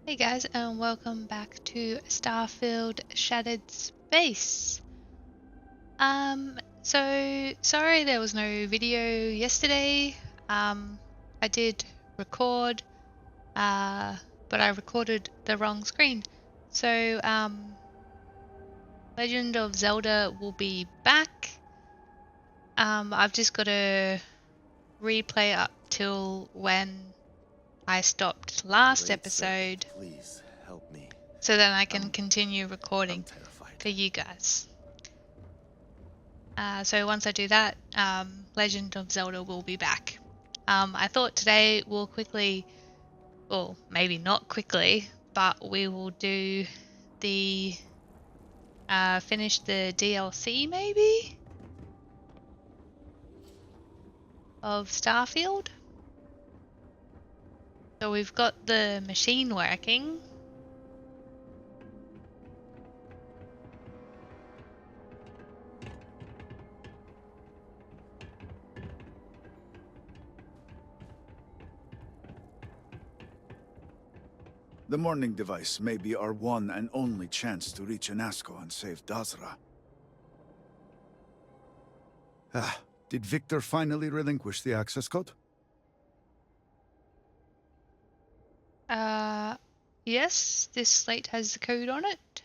Hey guys, and welcome back to Starfield Shattered Space. So sorry there was no video yesterday. I did record, but I recorded the wrong screen. So, Legend of Zelda will be back. I've just got to replay up till when I stopped last episode. Please help me. So then I can continue I'm recording terrified. for you guys. So once I do that, Legend of Zelda will be back. I thought today we'll quickly, well, maybe not quickly, but we will do the, finish the DLC maybe? Of Starfield. So we've got the machine working. The morning device may be our one and only chance to reach Anasco and save Dazra. Did Victor finally relinquish the access code? Yes, this slate has the code on it.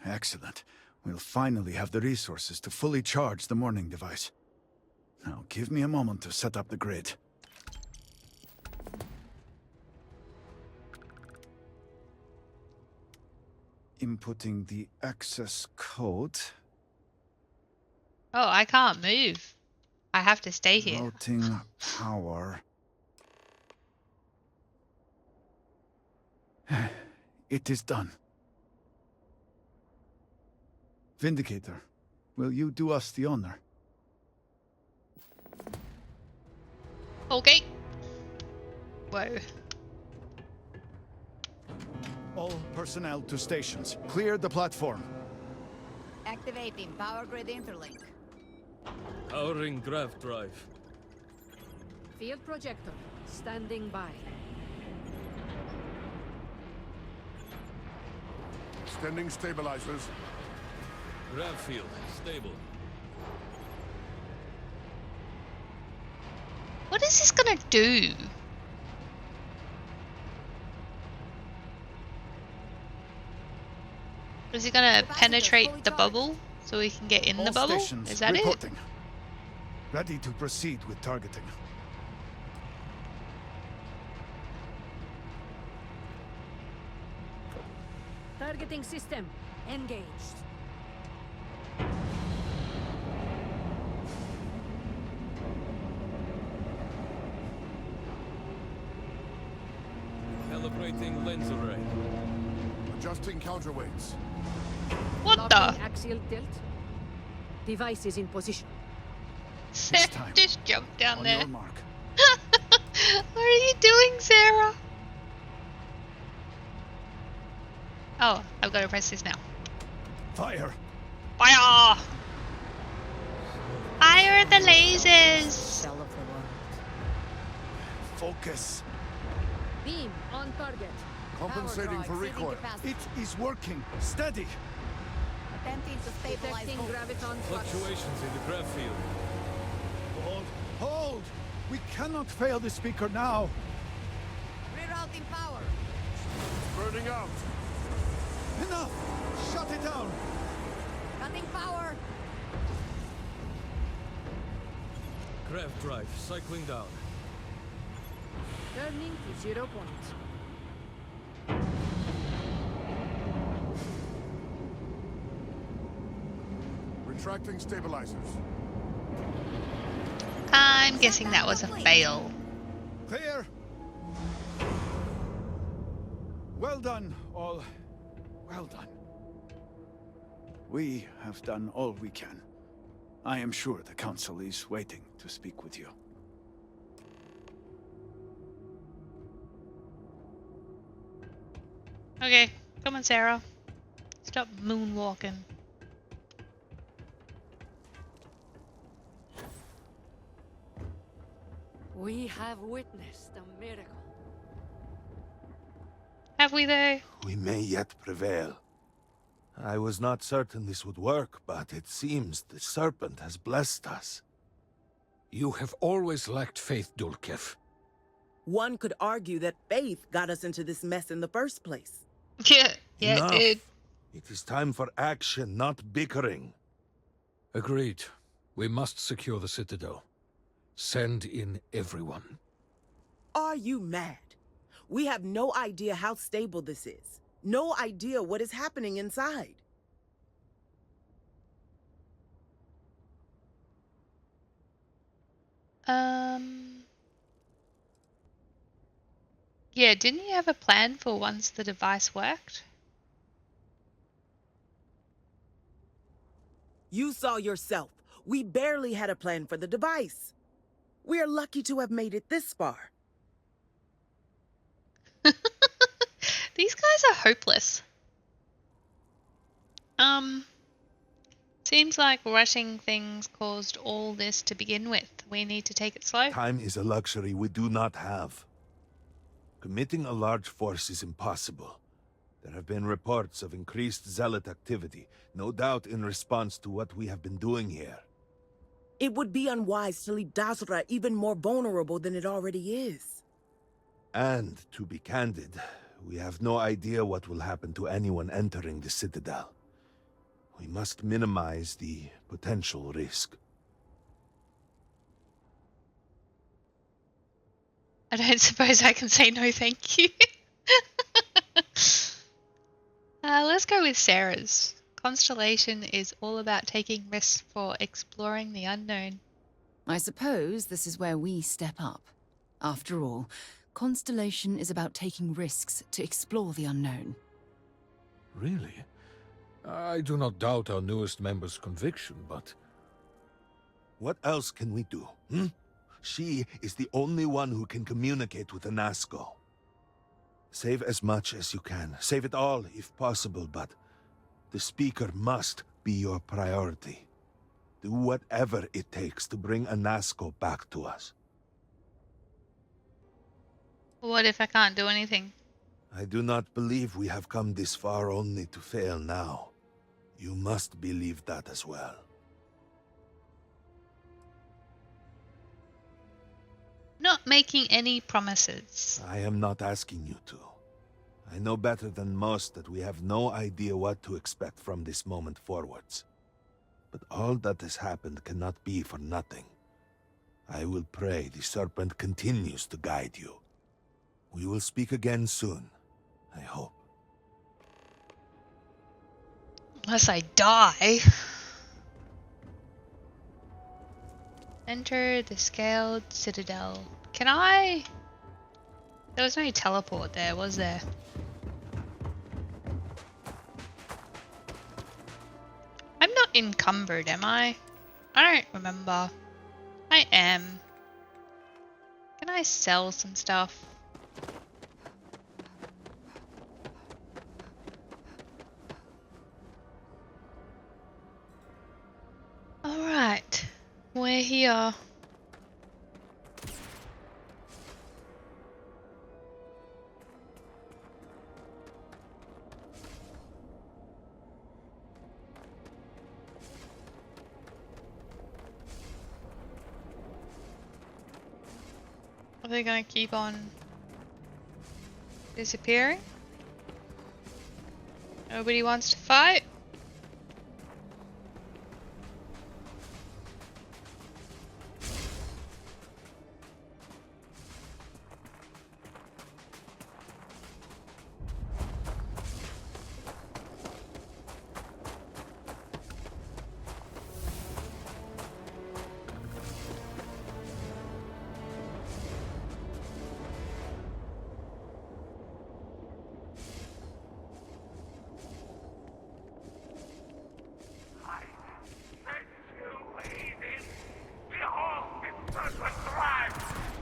Excellent. We'll finally have the resources to fully charge the morning device. Now give me a moment to set up the grid. Inputting the access code. Oh, I can't move. I have to stay here. Routing power. It is done. Vindicator, will you do us the honor? Okay. Whoa. All personnel to stations. Clear the platform. Activating power grid interlink. Powering grav drive. Field projector standing by. Extending stabilizers. Grav field stable. What is this gonna do? Is he gonna penetrate the bubble so we can get in the bubble? Is that reporting. Ready to proceed with targeting. Targeting system engaged. Calibrating lens array. Adjusting counterweights. What the? Axial tilt. Device is in position. Sarah time. just jumped down On there. your mark. What are you doing, Sarah? Oh, I've got to press this now. Fire! Fire! Fire the lasers! Cell of the world. Focus. Beam on target. Compensating for recoil. It is working. Steady. Attempting to stabilize graviton flux. Fluctuations in the grav field. Hold. Hold! We cannot fail the speaker now. Rerouting power. Burning out. Enough! Shut it down! Cutting power. Grav drive cycling down. Turning to 0 point. Retracting stabilizers. I'm guessing that was a fail. Clear! Well done, all. Well done. We have done all we can. I am sure the Council is waiting to speak with you. Okay, come on, Sarah. Stop moonwalking. We have witnessed a miracle. Have we though? We may yet prevail. I was not certain this would work, but it seems the serpent has blessed us. You have always lacked faith, Dulkev. One could argue that faith got us into this mess in the first place. Yeah, it Enough. did. It is time for action, not bickering. Agreed. We must secure the Citadel. Send in everyone. Are you mad? We have no idea how stable this is. No idea what is happening inside. Yeah, didn't you have a plan for once the device worked? You saw yourself. We barely had a plan for the device. We are lucky to have made it this far. These guys are hopeless. Seems like rushing things caused all this to begin with. We need to take it slow. Time is a luxury we do not have. Committing a large force is impossible. There have been reports of increased zealot activity, no doubt in response to what we have been doing here. It would be unwise to leave Dazra even more vulnerable than it already is. And, to be candid, we have no idea what will happen to anyone entering the Citadel. We must minimize the potential risk. I don't suppose I can say no thank you. Let's go with Sarah's. Constellation is all about taking risks for exploring the unknown. I suppose this is where we step up. After all, Constellation is about taking risks to explore the unknown. Really? I do not doubt our newest member's conviction, but... What else can we do, She is the only one who can communicate with the Nazgul. Save as much as you can. Save it all, if possible, but the Speaker must be your priority. Do whatever it takes to bring a Nazgul back to us. What if I can't do anything? I do not believe we have come this far only to fail now. You must believe that as well. Not making any promises. I am not asking you to. I know better than most that we have no idea what to expect from this moment forwards. But all that has happened cannot be for nothing. I will pray the Serpent continues to guide you. We will speak again soon, I hope. Unless I die. Enter the scaled citadel. Can I? There was no teleport there, was there? I'm not encumbered, am I? I don't remember. I am. Can I sell some stuff? Alright. We're here. Are they gonna keep on disappearing? Nobody wants to fight?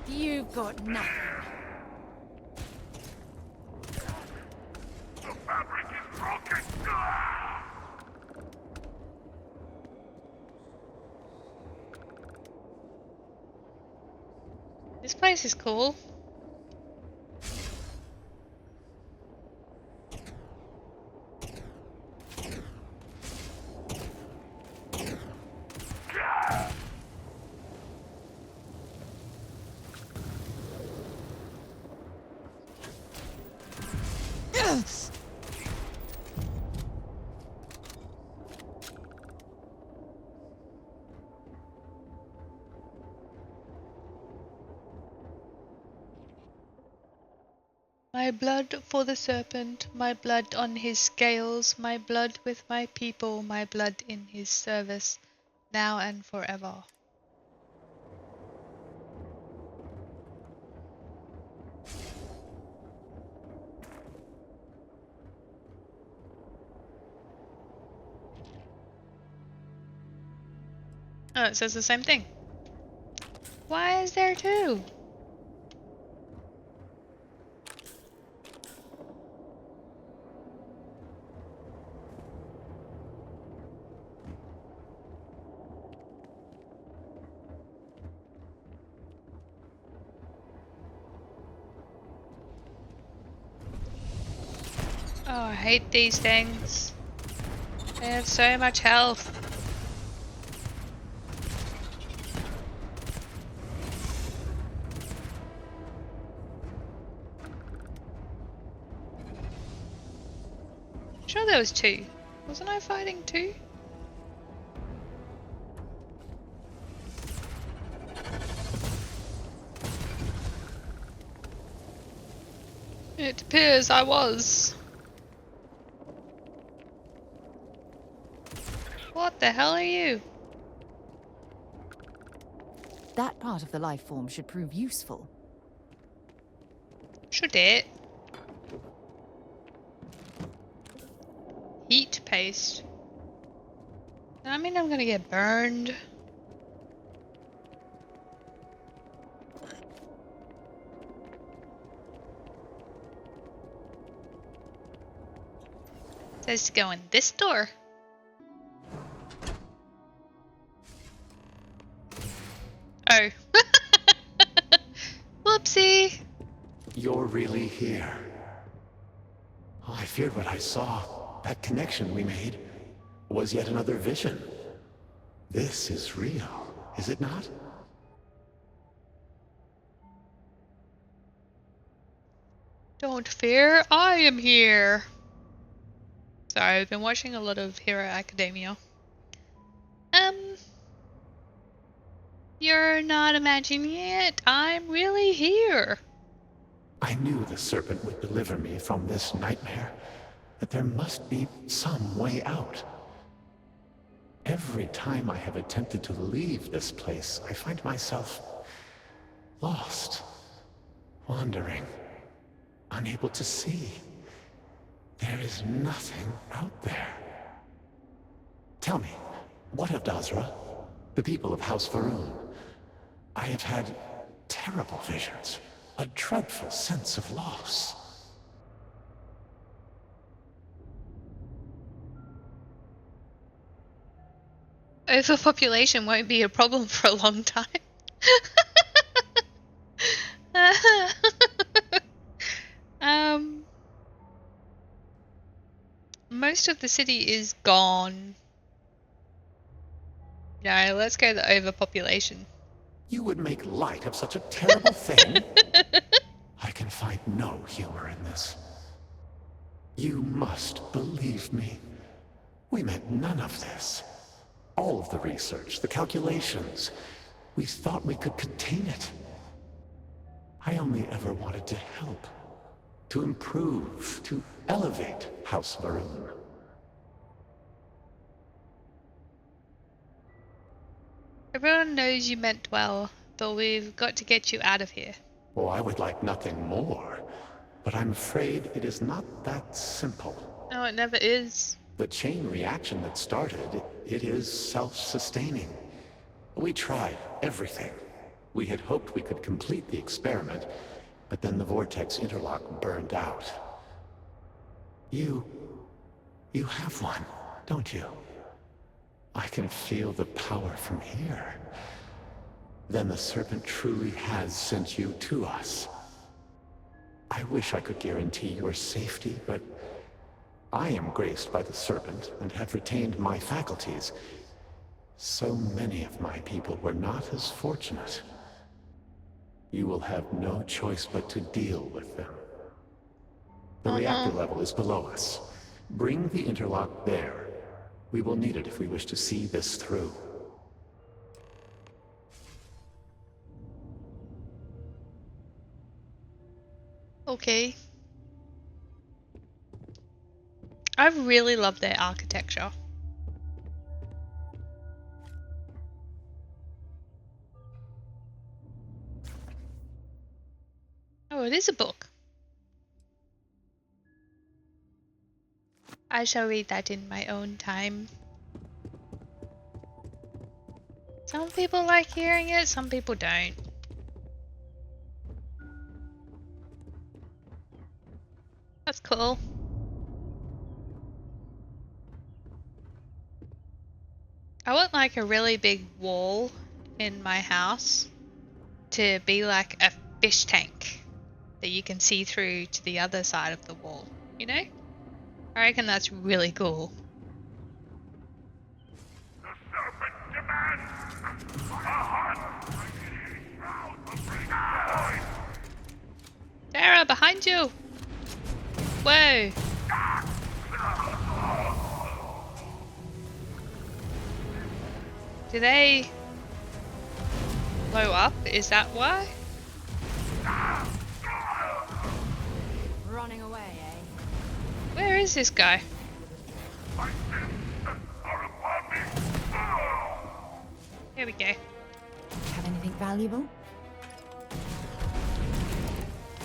You've got nothing. The fabric is broken! This place is cool. My blood for the serpent, my blood on his scales, my blood with my people, my blood in his service, now and forever. Oh, it says the same thing. Why is there two? Oh, I hate these things. They have so much health. Sure there was two. Wasn't I fighting two? It appears I was. What the hell are you? That part of the life form should prove useful. Should it? Heat paste. I mean, I'm gonna get burned. It says to go in this door. Oh. Whoopsie. You're really here. Oh, I feared what I saw. That connection we made was yet another vision. This is real, is it not? Don't fear, I am here. Sorry, I've been watching a lot of Hero Academia. You're not imagining it. I'm really here. I knew the serpent would deliver me from this nightmare, that there must be some way out. Every time I have attempted to leave this place, I find myself lost, wandering, unable to see. There is nothing out there. Tell me, what of Dazra, the people of House Varun? I have had terrible visions, a dreadful sense of loss. Overpopulation won't be a problem for a long time. Most of the city is gone. No, let's go the overpopulation. You would make light of such a terrible thing? I can find no humor in this. You must believe me. We meant none of this. All of the research, the calculations, we thought we could contain it. I only ever wanted to help, to improve, to elevate House Varun. Everyone knows you meant well, but we've got to get you out of here. Oh, I would like nothing more, but I'm afraid it is not that simple. No, it never is. The chain reaction that started, it is self-sustaining. We tried everything. We had hoped we could complete the experiment, but then the vortex interlock burned out. You have one, don't you? I can feel the power from here. Then the serpent truly has sent you to us. I wish I could guarantee your safety, but I am graced by the serpent and have retained my faculties. So many of my people were not as fortunate. You will have no choice but to deal with them. The reactor level is below us. Bring the interlock there. We will need it if we wish to see this through. Okay. I really love their architecture. Oh, it is a book. I shall read that in my own time. Some people like hearing it, some people don't. That's cool. I want like a really big wall in my house to be like a fish tank that you can see through to the other side of the wall, you know? I reckon that's really cool. The serpent demands a hunt. Sarah, behind you! Whoa! Do they blow up? Is that why? Running away, eh? Where is this guy? Here we go. Have anything valuable?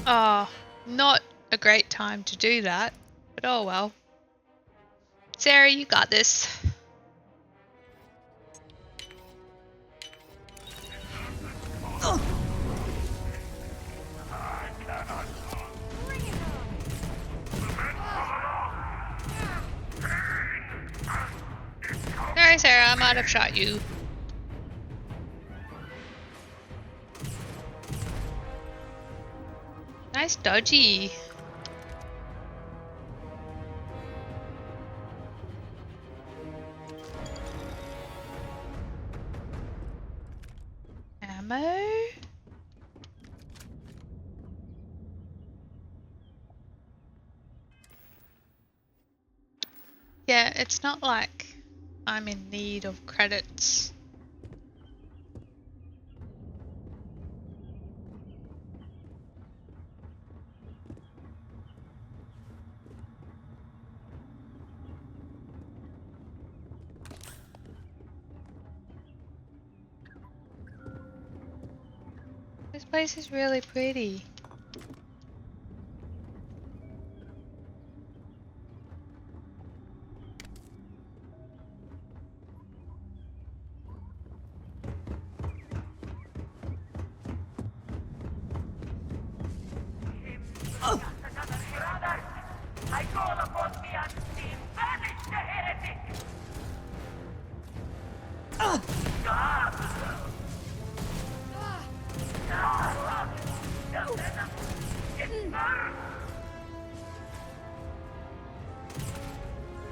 Oh, not a great time to do that, but oh well. Sarah, you got this. Sorry, Sarah, I might have shot you. Nice dodgy. Ammo? Yeah, it's not like I'm in need of credits. This place is really pretty. I call upon the unseen, banish the heretic!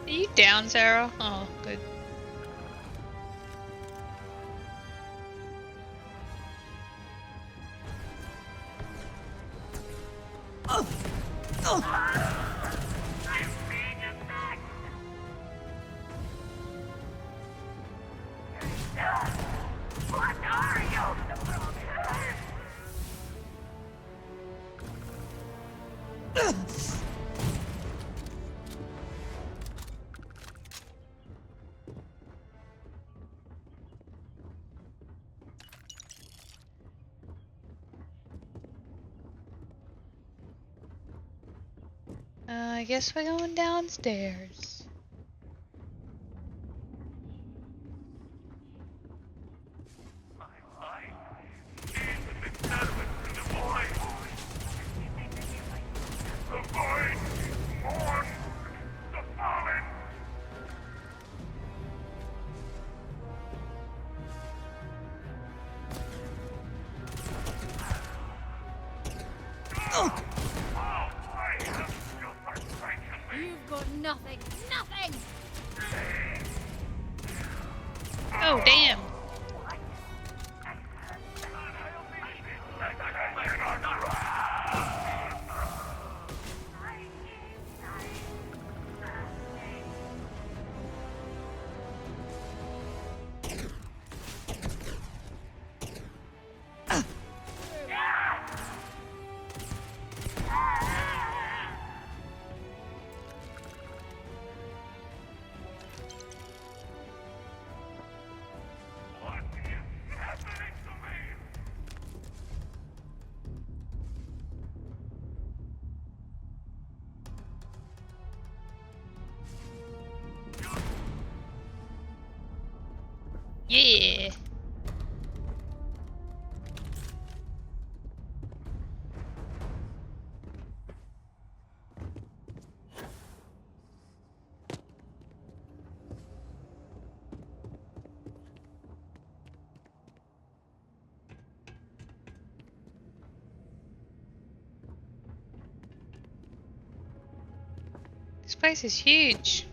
Are you down, Sarah? Oh, good. What are you? I guess we're going downstairs. You've got nothing, nothing! Oh, damn. Yeah. This place is huge.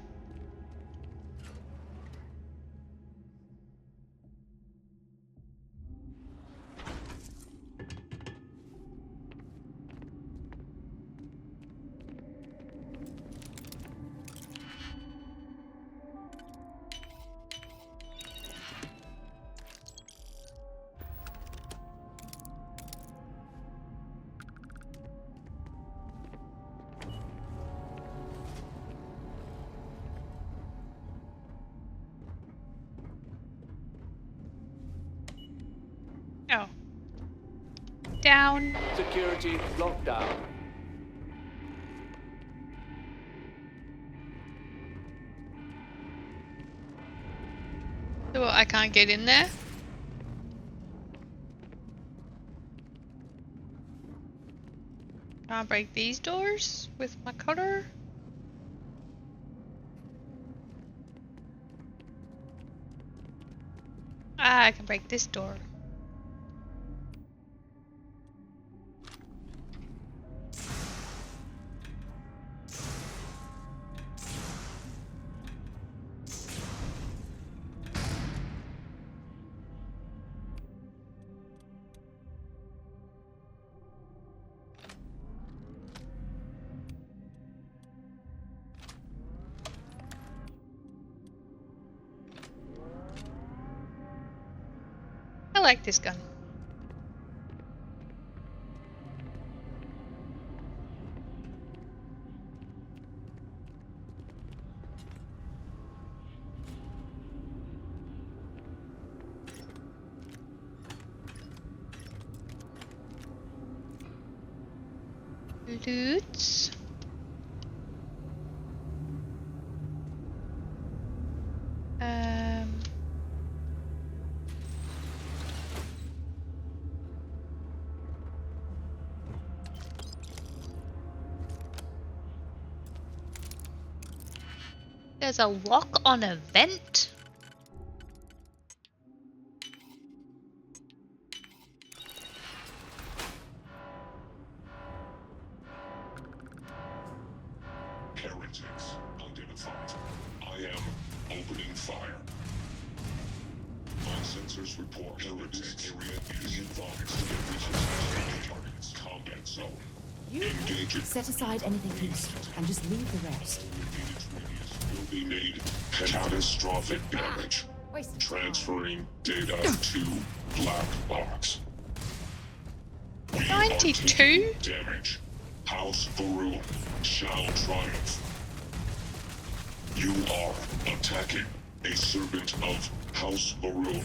Oh. Down. Security lockdown. So I can't get in there? Can't break these doors with my cutter? Ah, I can break this door. I like this gun. Loots. There's a lock on a vent? Heretics identified. I am opening fire. My sensors report this area is advised to get vicious targets. Combat zone. Engage it. Set aside anything useful and just leave the rest. Will be made catastrophic damage. Transferring data to black box. We are 92? taking damage. House Baru shall triumph. You are attacking a servant of House Baru.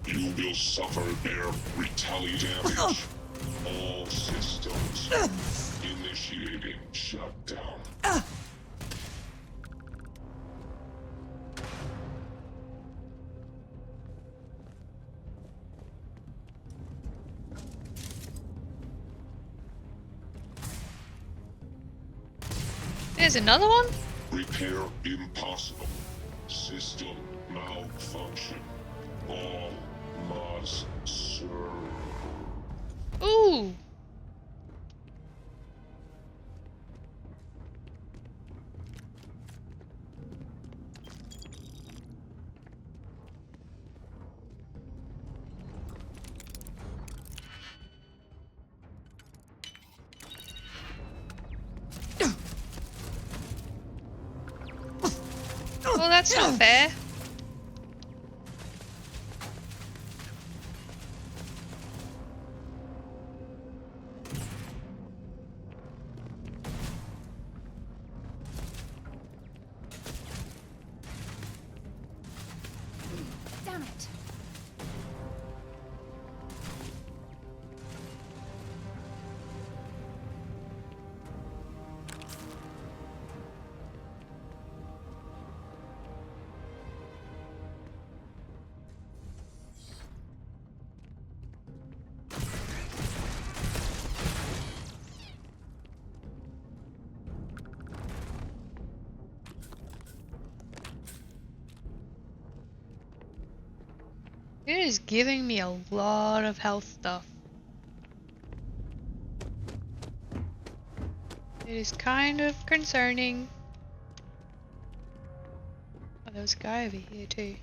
You will suffer their retaliatory damage. All systems initiating shutdown. There's another one? Repair impossible. System malfunction. All must serve. Ooh. Well, that's not fair. Damn it. It is giving me a lot of health stuff. It is kind of concerning. Oh, there was a guy over here too.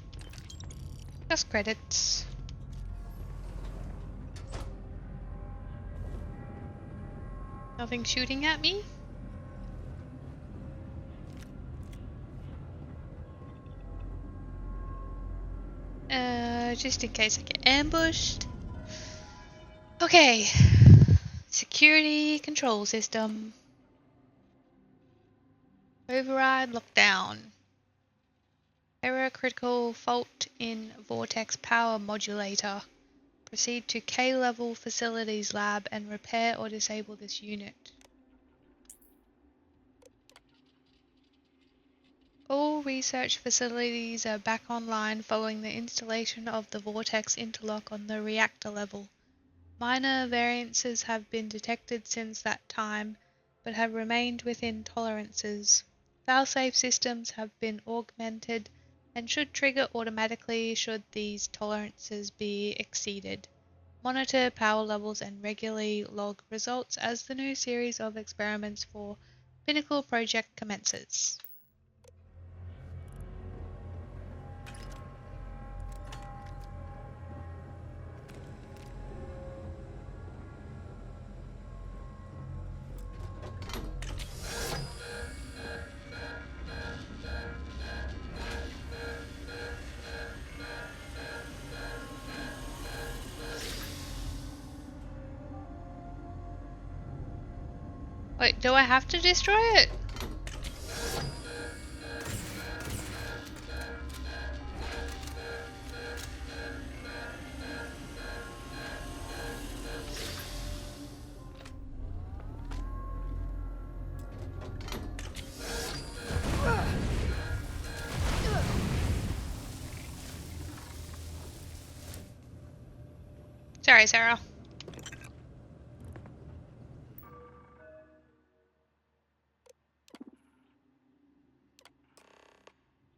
Just credits. Nothing shooting at me? Just in case I get ambushed. Okay. Security control system. Override lockdown. Error critical fault in vortex power modulator. Proceed to K-level facilities lab and repair or disable this unit. All research facilities are back online following the installation of the vortex interlock on the reactor level. Minor variances have been detected since that time, but have remained within tolerances. Failsafe systems have been augmented and should trigger automatically should these tolerances be exceeded. Monitor power levels and regularly log results as the new series of experiments for Pinnacle project commences. Wait, do I have to destroy it? Sorry, Sarah.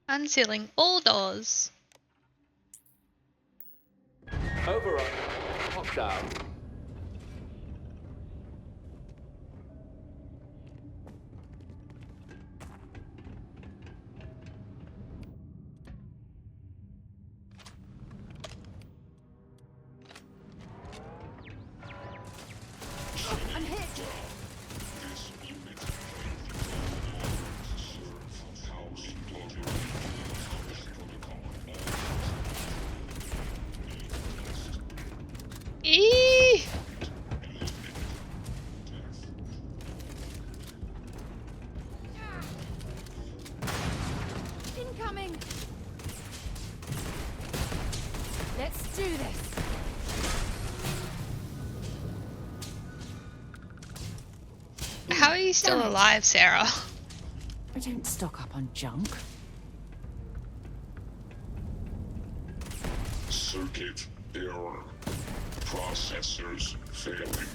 Unsealing all doors. Override. Lockdown. I'm hit. Eee! Incoming. Let's do this. How are you still alive, Sarah? I don't stock up on junk. Circuit error. Processors failing.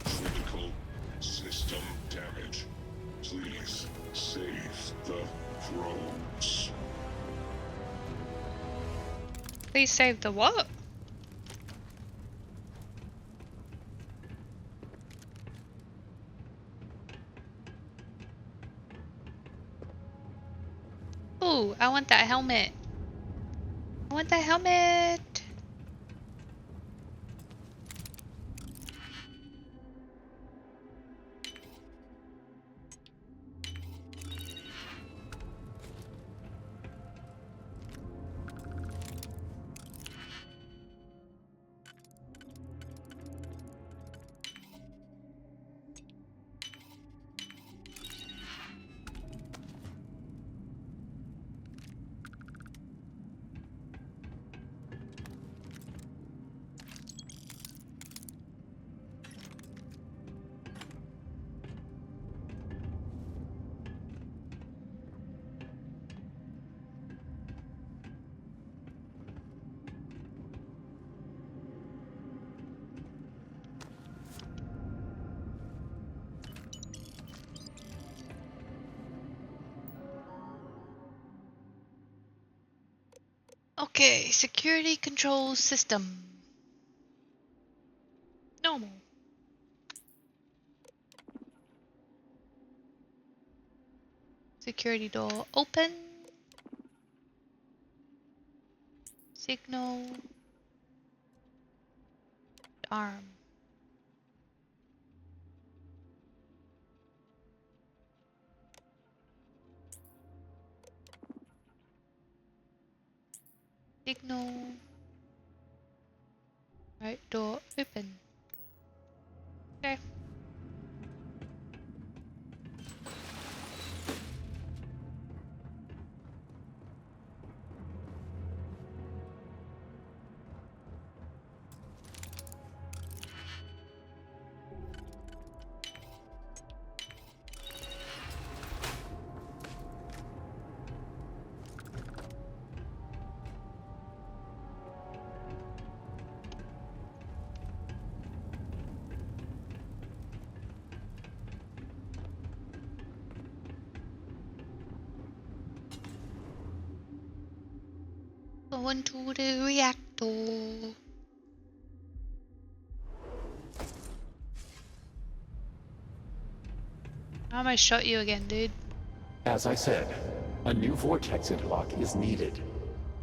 Critical system damage. Please save the probes. Please save the what? Ooh, I want that helmet. I want that helmet. Okay, security control system. Normal. Security door open. Signal. Arm. Signal. Right door open. Okay. Going to the reactor. I almost shot you again, dude. As I said, a new vortex interlock is needed.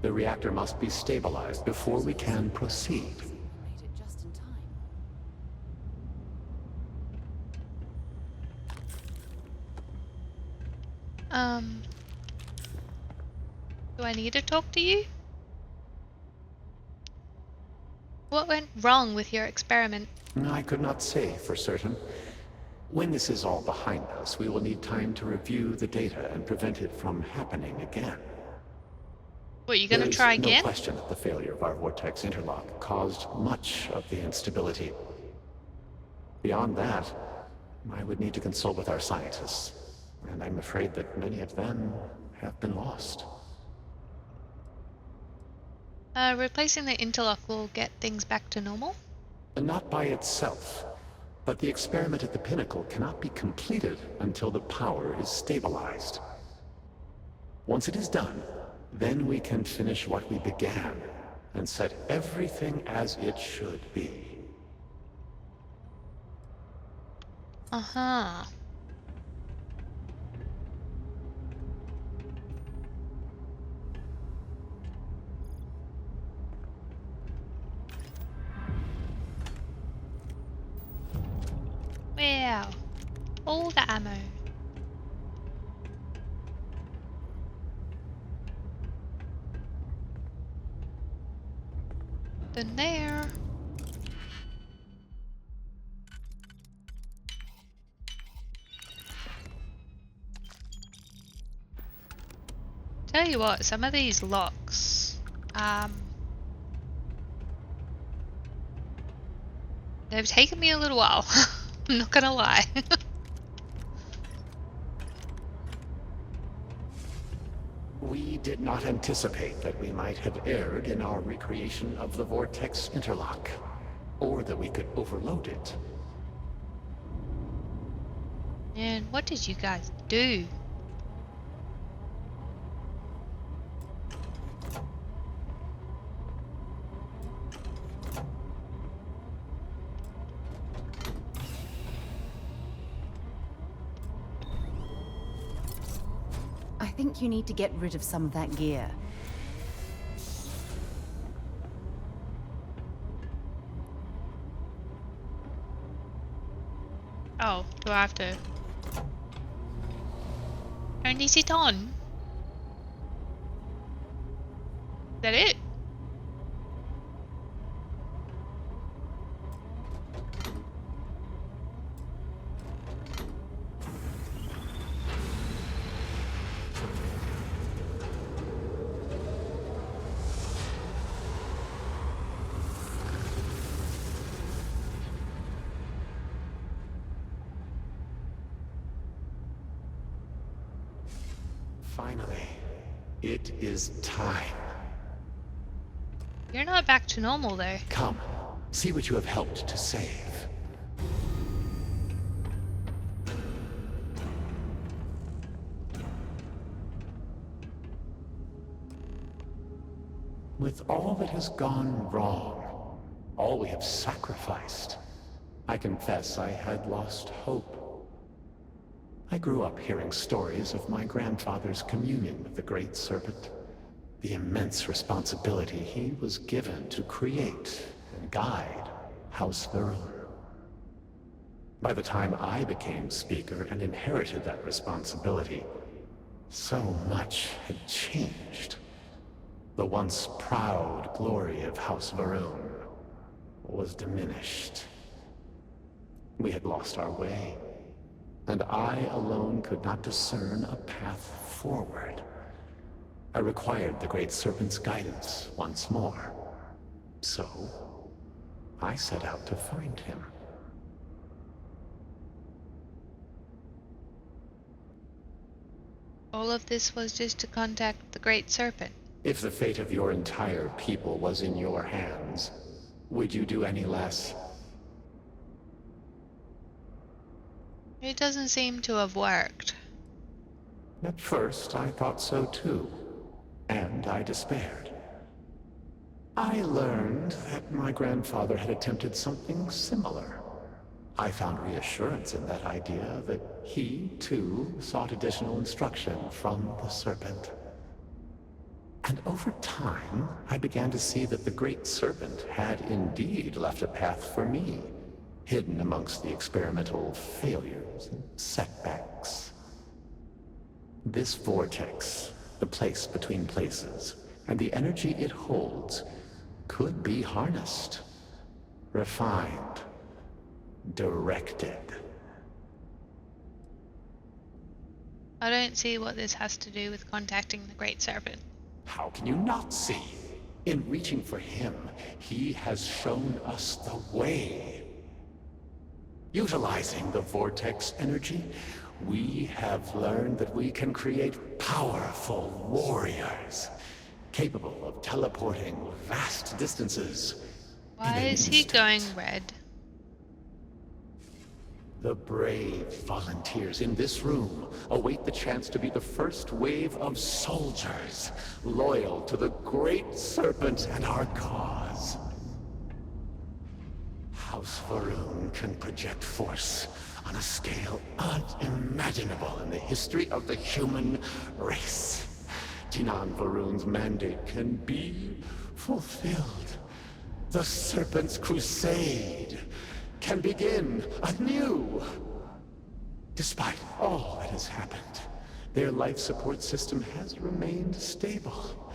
The reactor must be stabilized before we can proceed. Made it just in time. Do I need to talk to you? What went wrong with your experiment? I could not say for certain. When this is all behind us, we will need time to review the data and prevent it from happening again. What, you gonna try There is again? no question that the failure of our vortex interlock caused much of the instability. Beyond that, I would need to consult with our scientists, and I'm afraid that many of them have been lost. Replacing the interlock will get things back to normal? Not by itself, but the experiment at the pinnacle cannot be completed until the power is stabilized. Once it is done, then we can finish what we began and set everything as it should be. Uh-huh. Wow. All the ammo. Then there. Tell you what, some of these locks, they've taken me a little while. I'm not gonna lie. We did not anticipate that we might have erred in our recreation of the vortex interlock, or that we could overload it. And what did you guys do? I think you need to get rid of some of that gear. Oh, do I have to turn this it on? Is that it? Finally, it is time. You're not back to normal though. Come, see what you have helped to save. With all that has gone wrong, all we have sacrificed, I confess I had lost hope. I grew up hearing stories of my grandfather's communion with the Great Serpent, the immense responsibility he was given to create and guide House Varun. By the time I became Speaker and inherited that responsibility, so much had changed. The once proud glory of House Varun was diminished. We had lost our way, and I alone could not discern a path forward. I required the Great Serpent's guidance once more. So, I set out to find him. All of this was just to contact the Great Serpent. If the fate of your entire people was in your hands, would you do any less? It doesn't seem to have worked. At first, I thought so too, and I despaired. I learned that my grandfather had attempted something similar. I found reassurance in that idea that he, too, sought additional instruction from the Serpent. And over time, I began to see that the Great Serpent had indeed left a path for me, hidden amongst the experimental failures and setbacks. This vortex, the place between places, and the energy it holds, could be harnessed, refined, directed. I don't see what this has to do with contacting the Great Serpent. How can you not see? In reaching for him, he has shown us the way. Utilizing the vortex energy, we have learned that we can create powerful warriors, capable of teleporting vast distances. Why is he going red? The brave volunteers in this room await the chance to be the first wave of soldiers, loyal to the Great Serpent and our cause. House Varun can project force on a scale unimaginable in the history of the human race. Jinan Varun's mandate can be fulfilled. The Serpent's crusade can begin anew. Despite all that has happened, their life support system has remained stable.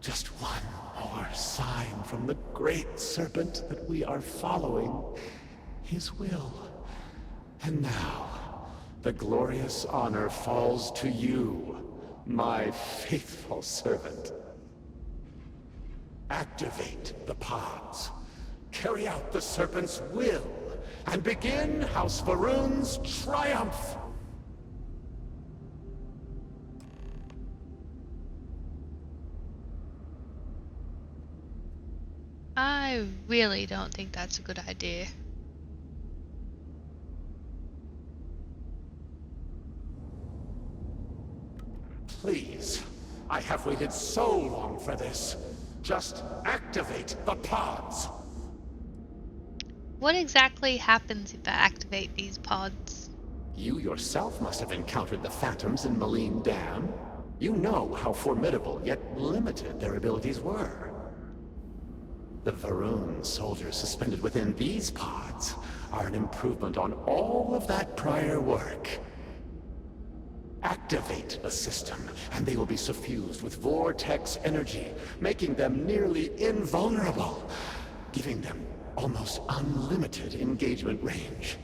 Just one more sign from the Great Serpent that we are following his will. And now, the glorious honor falls to you, my faithful servant. Activate the pods. Carry out the Serpent's will, and begin House Varun's triumph! I really don't think that's a good idea. Please, I have waited so long for this. Just activate the pods! What exactly happens if I activate these pods? You yourself must have encountered the Phantoms in Malign Dam. You know how formidable, yet limited their abilities were. The Varun soldiers suspended within these pods are an improvement on all of that prior work. Activate the system, and they will be suffused with vortex energy, making them nearly invulnerable, giving them almost unlimited engagement range.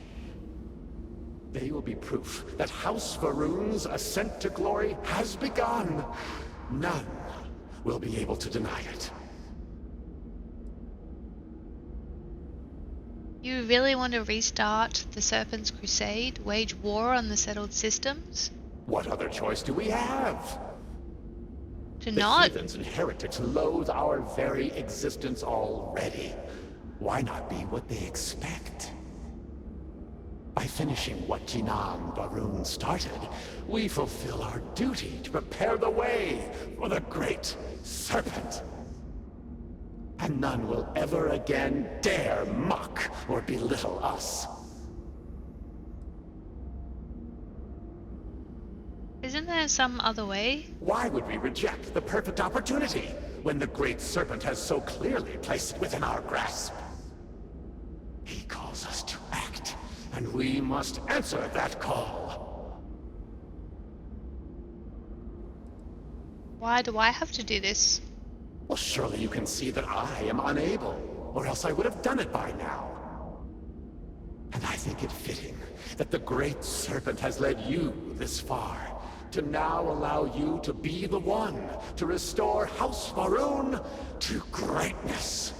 They will be proof that House Varun's ascent to glory has begun. None will be able to deny it. You really want to restart the Serpent's Crusade, wage war on the settled systems? What other choice do we have? To The not? heathens and heretics loathe our very existence already. Why not be what they expect? By finishing what Jinan Varun started, we fulfill our duty to prepare the way for the Great Serpent. And none will ever again dare mock or belittle us. Isn't there some other way? Why would we reject the perfect opportunity when the Great Serpent has so clearly placed it within our grasp? He calls us to act, and we must answer that call. Why do I have to do this? Well, surely you can see that I am unable, or else I would have done it by now. And I think it fitting that the Great Serpent has led you this far, to now allow you to be the one to restore House Faroon to greatness.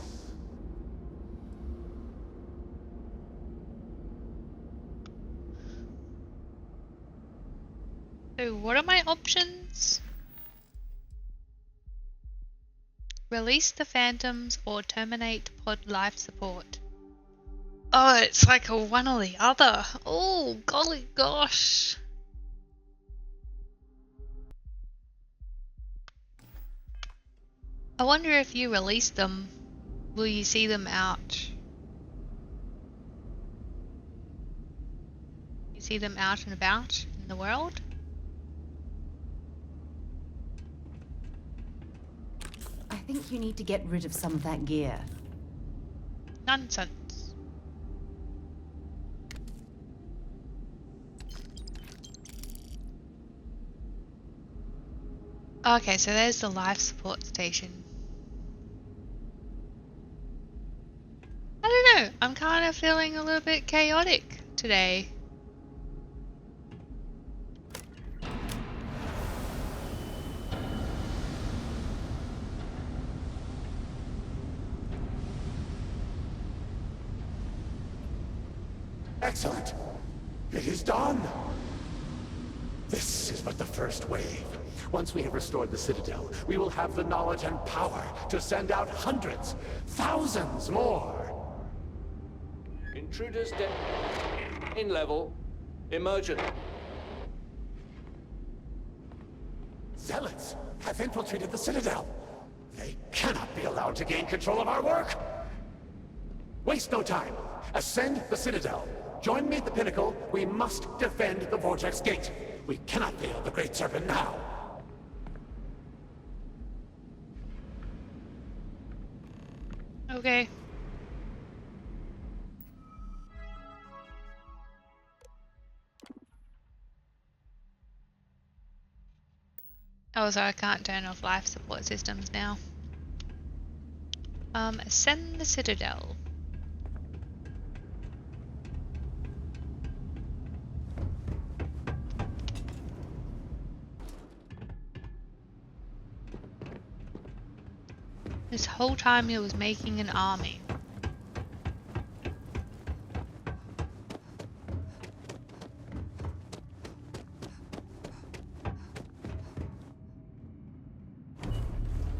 So what are my options? Release the phantoms or terminate pod life support. Oh, it's like a one or the other. Oh, golly gosh. I wonder if you release them, will you see them out? You see them out and about in the world? I think you need to get rid of some of that gear. Nonsense. Okay, so there's the life support station. I don't know, I'm kind of feeling a little bit chaotic today. Excellent. It is done. This is but the first wave. Once we have restored the Citadel, we will have the knowledge and power to send out hundreds, thousands more. Intruders in level. Emergent. Zealots have infiltrated the Citadel. They cannot be allowed to gain control of our work. Waste no time. Ascend the Citadel. Join me at the pinnacle. We must defend the Vortex Gate. We cannot fail the Great Serpent now. Okay. Oh, so I can't turn off life support systems now. Ascend the Citadel. This whole time he was making an army.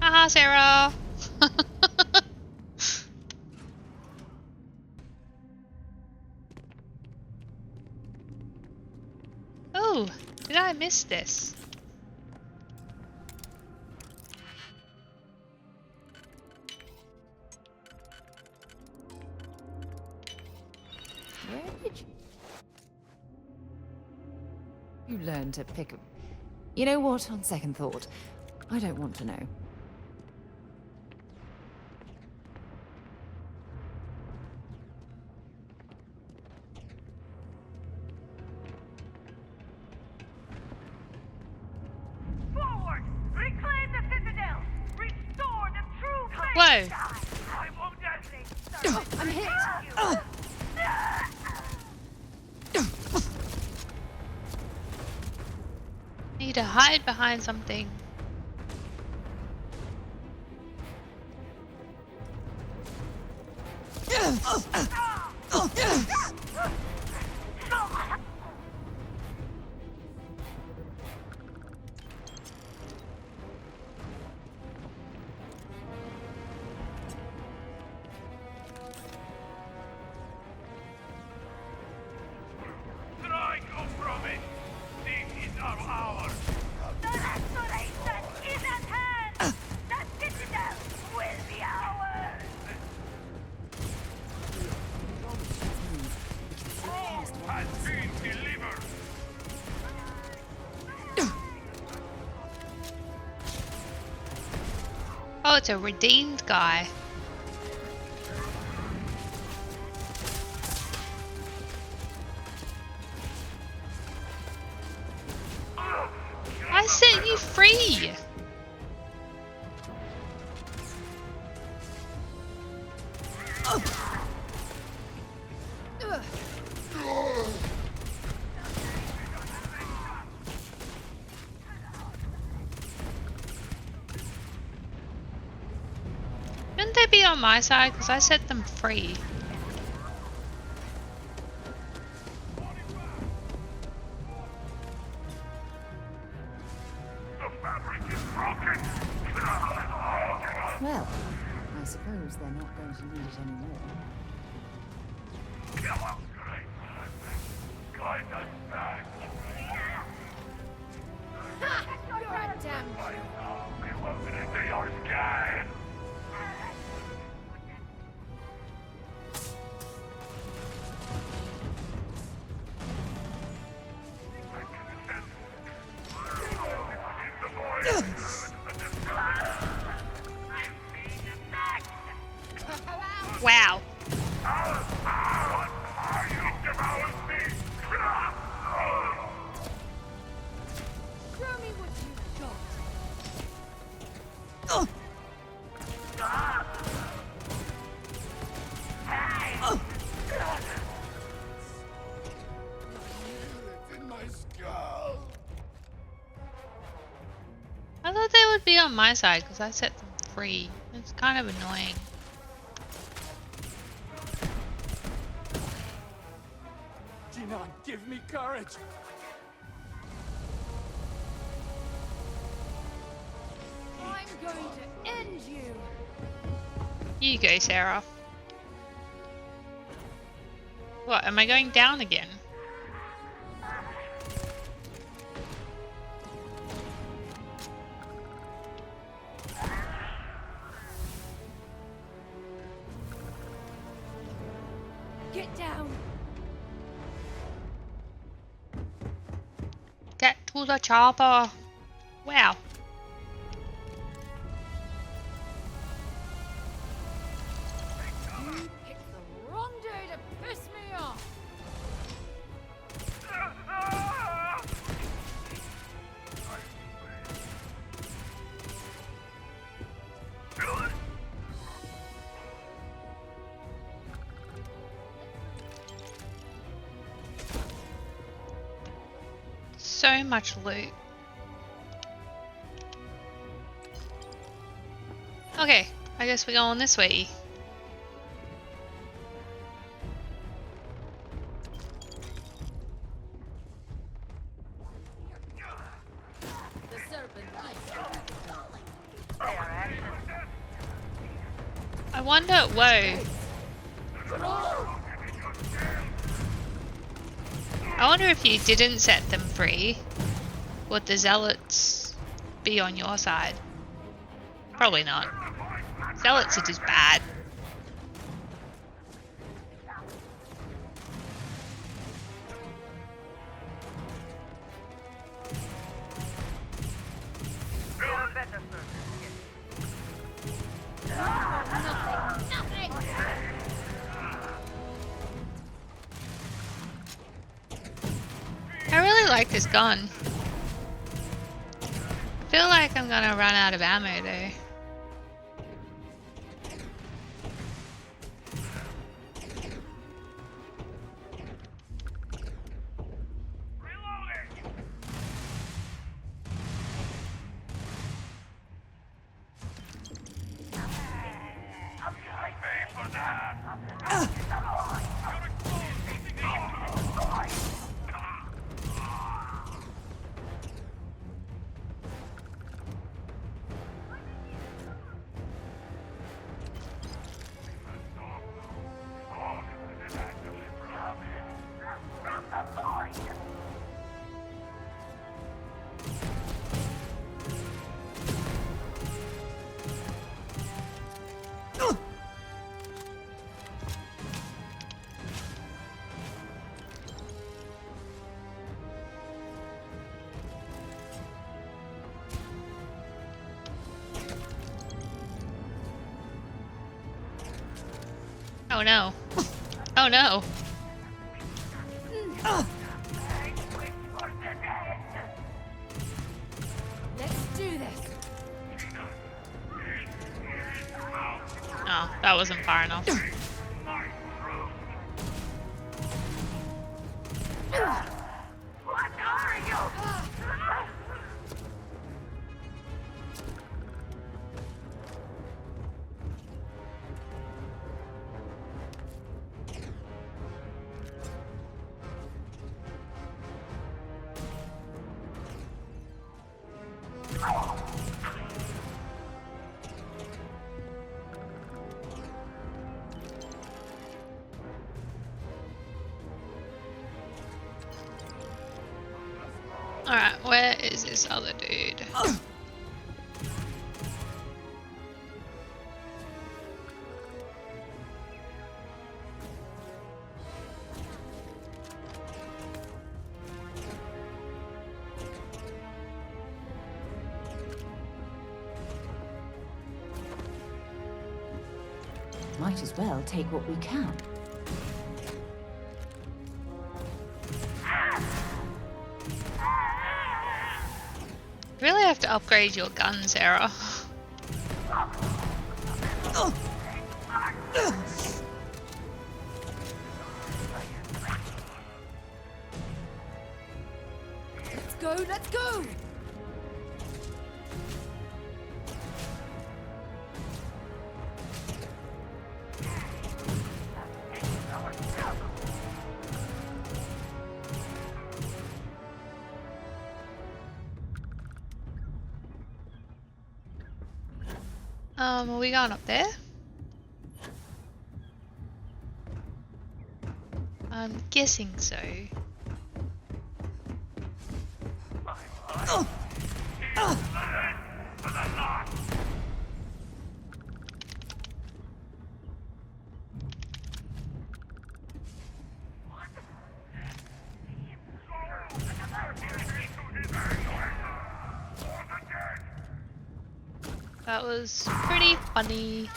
Haha, Sarah! Oh, did I miss this? Where did you learn to pick a... You know what, on second thought, I don't want to know. Forward! Reclaim the Citadel! Restore the true faith! Whoa! I won't hesitate! I'm hit! Need to hide behind something. Strike, O promise! This is our hour! The restoration is at hand! The Citadel will be ours! Oh, it's a redeemed guy. I set you free! Shouldn't they be on my side? Because I set them free. Well, I suppose they're not going to need it anymore. Wow. Show me what you've got. I thought they would be on my side because I set them free. It's kind of annoying. Do not give me courage. I'm going to end you. You go, Sarah. What, am I going down again? Get down. Get to the chopper. Wow. You picked the wrong day to piss me off. So much loot. Okay, I guess we're going this way. The serpent I wonder, whoa. I wonder if you didn't set them free, would the zealots be on your side? Probably not. Zealots are just bad. I really like this gun. I feel like I'm gonna run out of ammo though. Oh no. Oh no. Let's do this. Oh, that wasn't far enough. What are you? Alright, where is this other dude? Might as well take what we can. Really have to upgrade your gun, Sarah. Let's go, let's go! Are we going up there? I'm guessing so. That was pretty funny.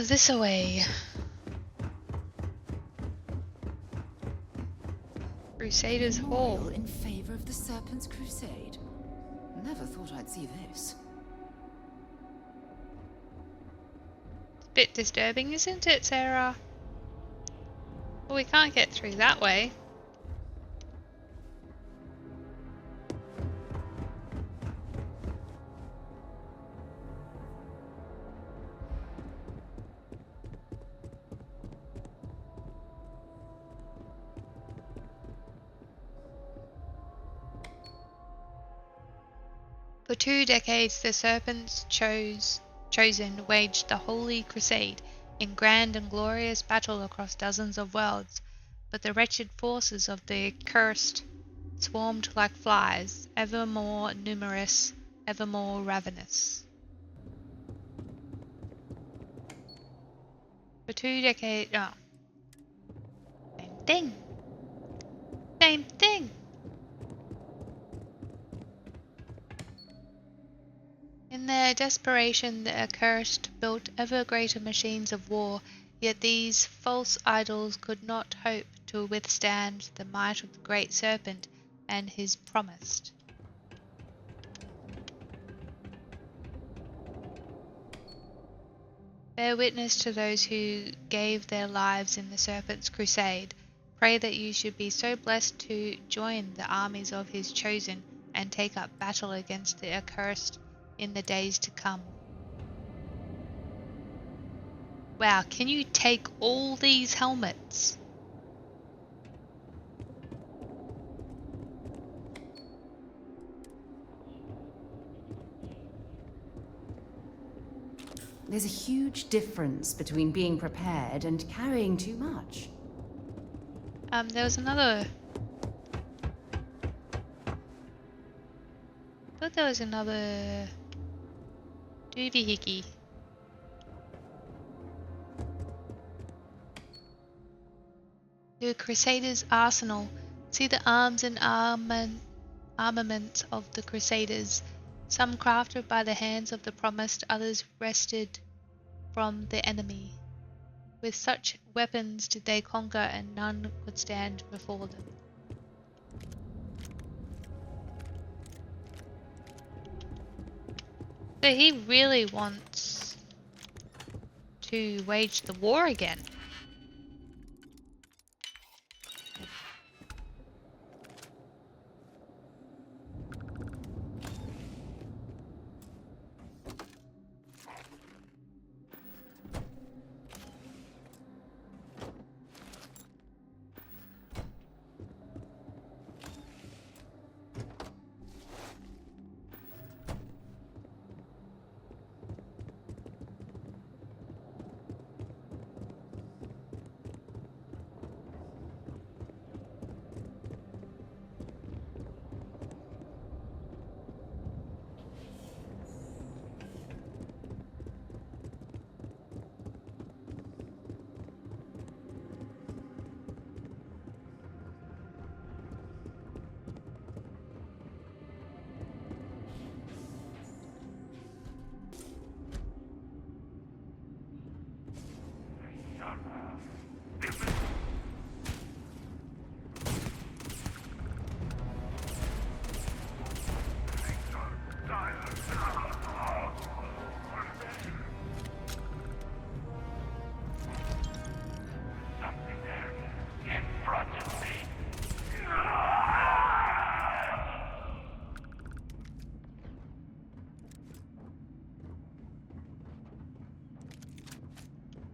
This away. Crusaders Hall. Memorial in favor of the Serpent's Crusade. Never thought I'd see this. Bit disturbing, isn't it, Sarah? Well, we can't get through that way. For 2 decades, the Serpents chosen waged the Holy Crusade in grand and glorious battle across dozens of worlds, but the wretched forces of the Accursed swarmed like flies, ever more numerous, ever more ravenous. For 2 decades... Oh. Same thing. Same thing. In their desperation, the Accursed built ever greater machines of war, yet these false idols could not hope to withstand the might of the great serpent and his promised. Bear witness to those who gave their lives in the Serpent's crusade. Pray that you should be so blessed to join the armies of his chosen and take up battle against the Accursed in the days to come. Wow, can you take all these helmets? There's a huge difference between being prepared and carrying too much. There was another... I thought there was another... doohickey. The Crusaders' arsenal. See the arms and armament of the Crusaders. Some crafted by the hands of the promised, others wrested from the enemy. With such weapons did they conquer, and none could stand before them. So he really wants to wage the war again.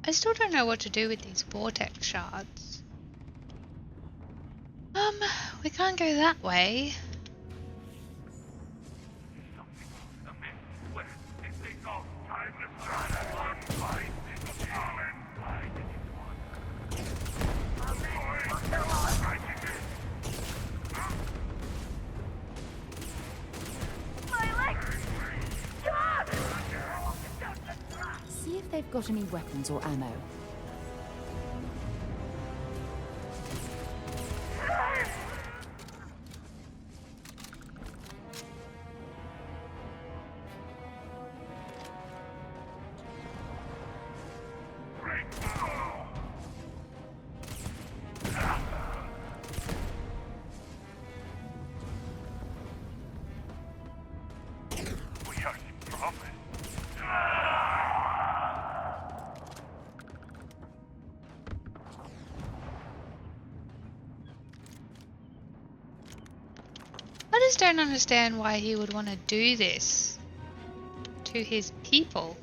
I still don't know what to do with these vortex shards. We can't go that way. See if they've got any weapons or ammo. I just don't understand why he would want to do this to his people.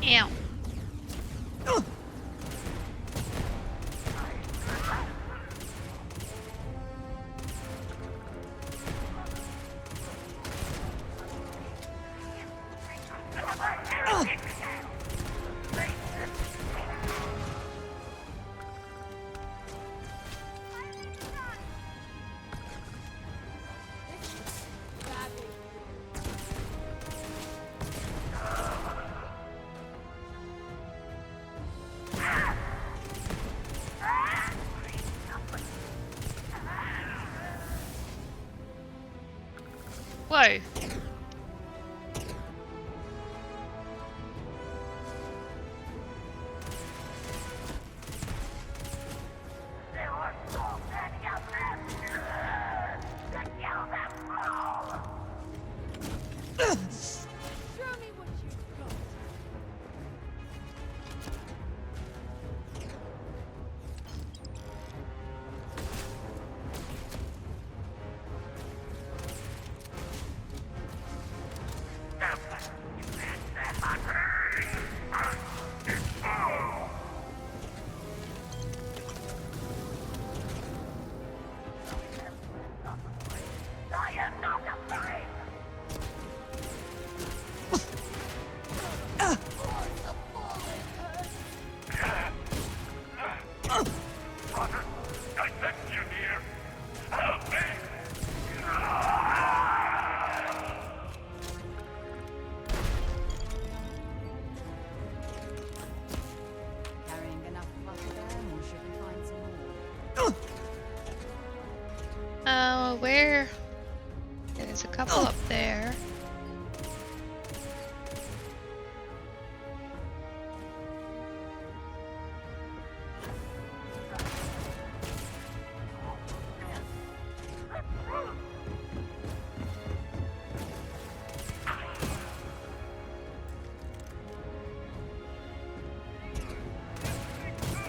Ow. Whoa. Where? There's a couple up there.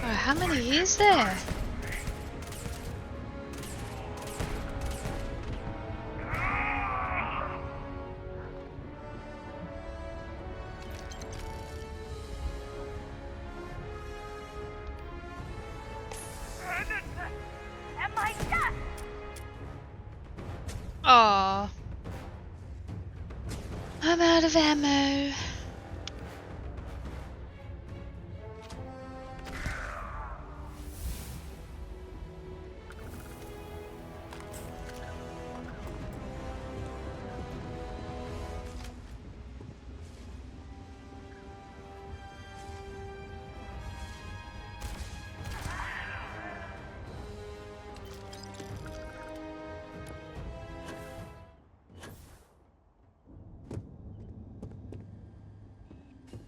Oh, how many is there? Aw. I'm out of ammo.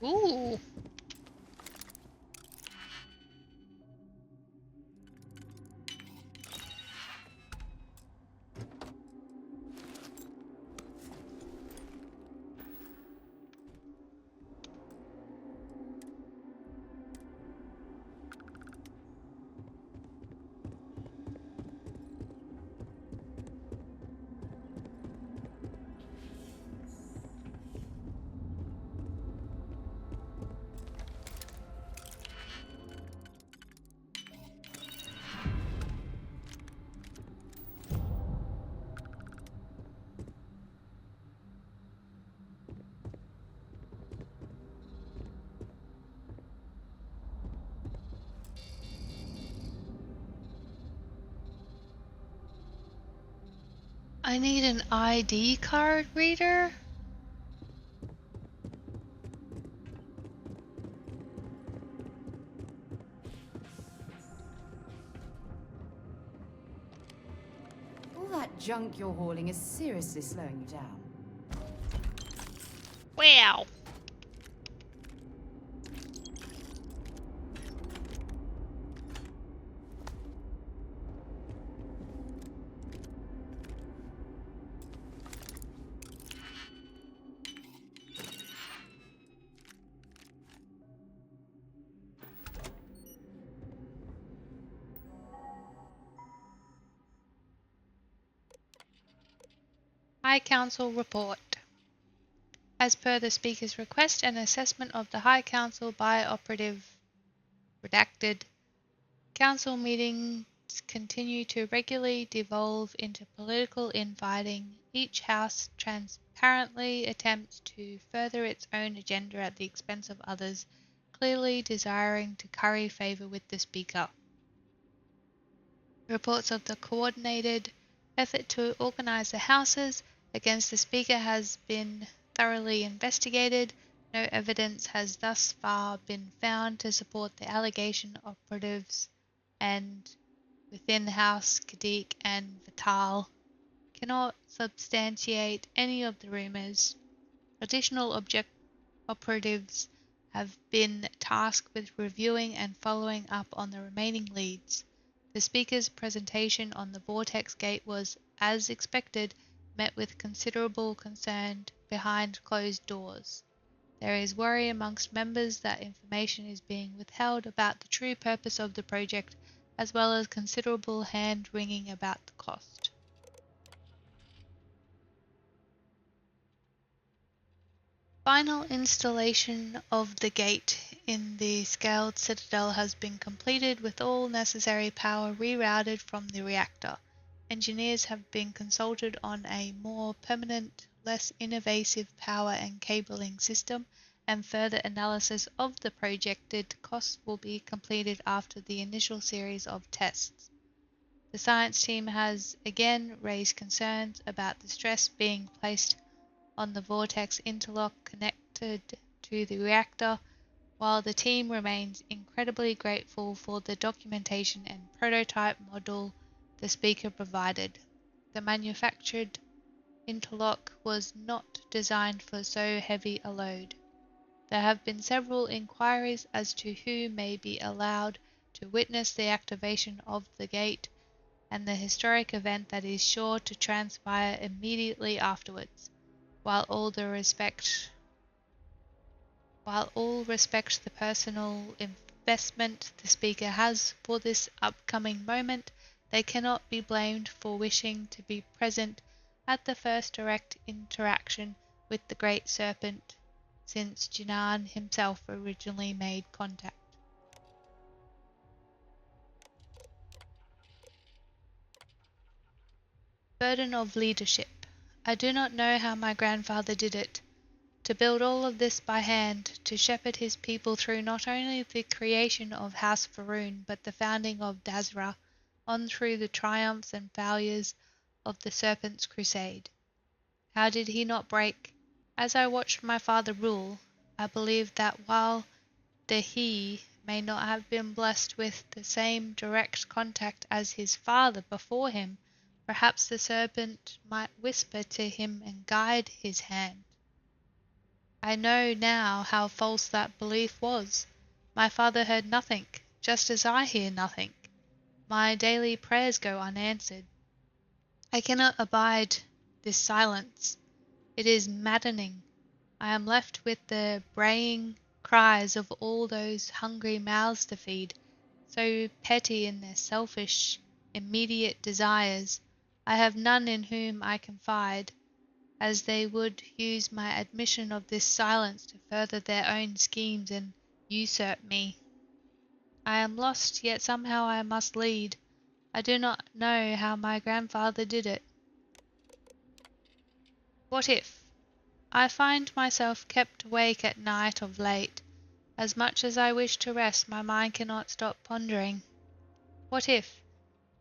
Ooh. I need an ID card reader? All that junk you're hauling is seriously slowing you down. Wow. High Council report. As per the Speaker's request, an assessment of the High Council by Operative Redacted. Council meetings continue to regularly devolve into political infighting. Each house transparently attempts to further its own agenda at the expense of others, clearly desiring to curry favour with the Speaker. Reports of the coordinated effort to organise the houses against the Speaker has been thoroughly investigated. No evidence has thus far been found to support the allegation. Operatives and within the House, Kadik and Vital cannot substantiate any of the rumours. Additional operatives have been tasked with reviewing and following up on the remaining leads. The Speaker's presentation on the Vortex Gate was, as expected, met with considerable concern behind closed doors. There is worry amongst members that information is being withheld about the true purpose of the project, as well as considerable hand-wringing about the cost. Final installation of the gate in the scaled citadel has been completed, with all necessary power rerouted from the reactor. Engineers have been consulted on a more permanent, less invasive power and cabling system, and further analysis of the projected costs will be completed after the initial series of tests. The science team has again raised concerns about the stress being placed on the vortex interlock connected to the reactor, while the team remains incredibly grateful for the documentation and prototype model the Speaker provided. The manufactured interlock was not designed for so heavy a load. There have been several inquiries as to who may be allowed to witness the activation of the gate and the historic event that is sure to transpire immediately afterwards. While all respect the personal investment the Speaker has for this upcoming moment, they cannot be blamed for wishing to be present at the first direct interaction with the Great Serpent since Jinan himself originally made contact. Burden of leadership. I do not know how my grandfather did it. To build all of this by hand, to shepherd his people through not only the creation of House Faroon, but the founding of Dazra, on through the triumphs and failures of the Serpent's Crusade. How did he not break? As I watched my father rule, I believed that while he may not have been blessed with the same direct contact as his father before him, perhaps the Serpent might whisper to him and guide his hand. I know now how false that belief was. My father heard nothing, just as I hear nothing. My daily prayers go unanswered. I cannot abide this silence. It is maddening. I am left with the braying cries of all those hungry mouths to feed, so petty in their selfish, immediate desires. I have none in whom I confide, as they would use my admission of this silence to further their own schemes and usurp me. I am lost, yet somehow I must lead. I do not know how my grandfather did it. What if? I find myself kept awake at night of late. As much as I wish to rest, my mind cannot stop pondering. What if?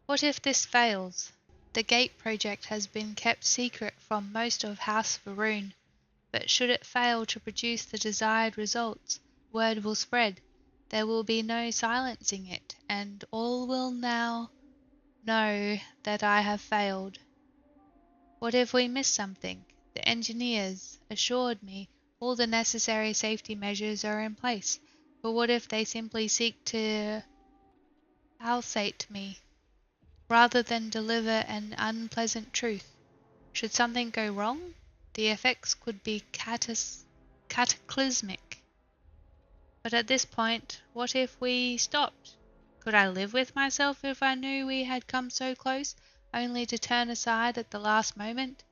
What if this fails? The gate project has been kept secret from most of House Faroon, but should it fail to produce the desired results, word will spread. There will be no silencing it, and all will now know that I have failed. What if we miss something? The engineers assured me all the necessary safety measures are in place, but what if they simply seek to falsate me, rather than deliver an unpleasant truth? Should something go wrong, the effects could be cataclysmic. But at this point, what if we stopped? Could I live with myself if I knew we had come so close, only to turn aside at the last moment?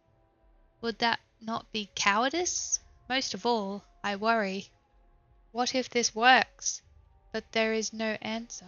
Would that not be cowardice? Most of all, I worry. What if this works, but there is no answer?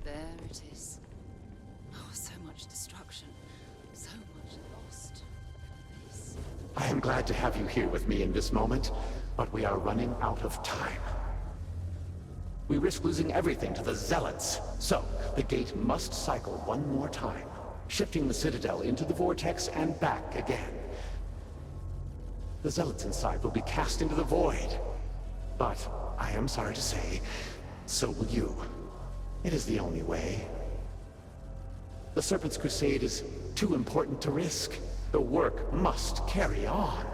There it is. Oh, so much destruction. So much lost. This... I am glad to have you here with me in this moment, but we are running out of time. We risk losing everything to the Zealots, so the gate must cycle one more time, shifting the Citadel into the vortex and back again. The Zealots inside will be cast into the void, but I am sorry to say, so will you. It is the only way. The Serpent's Crusade is too important to risk. The work must carry on.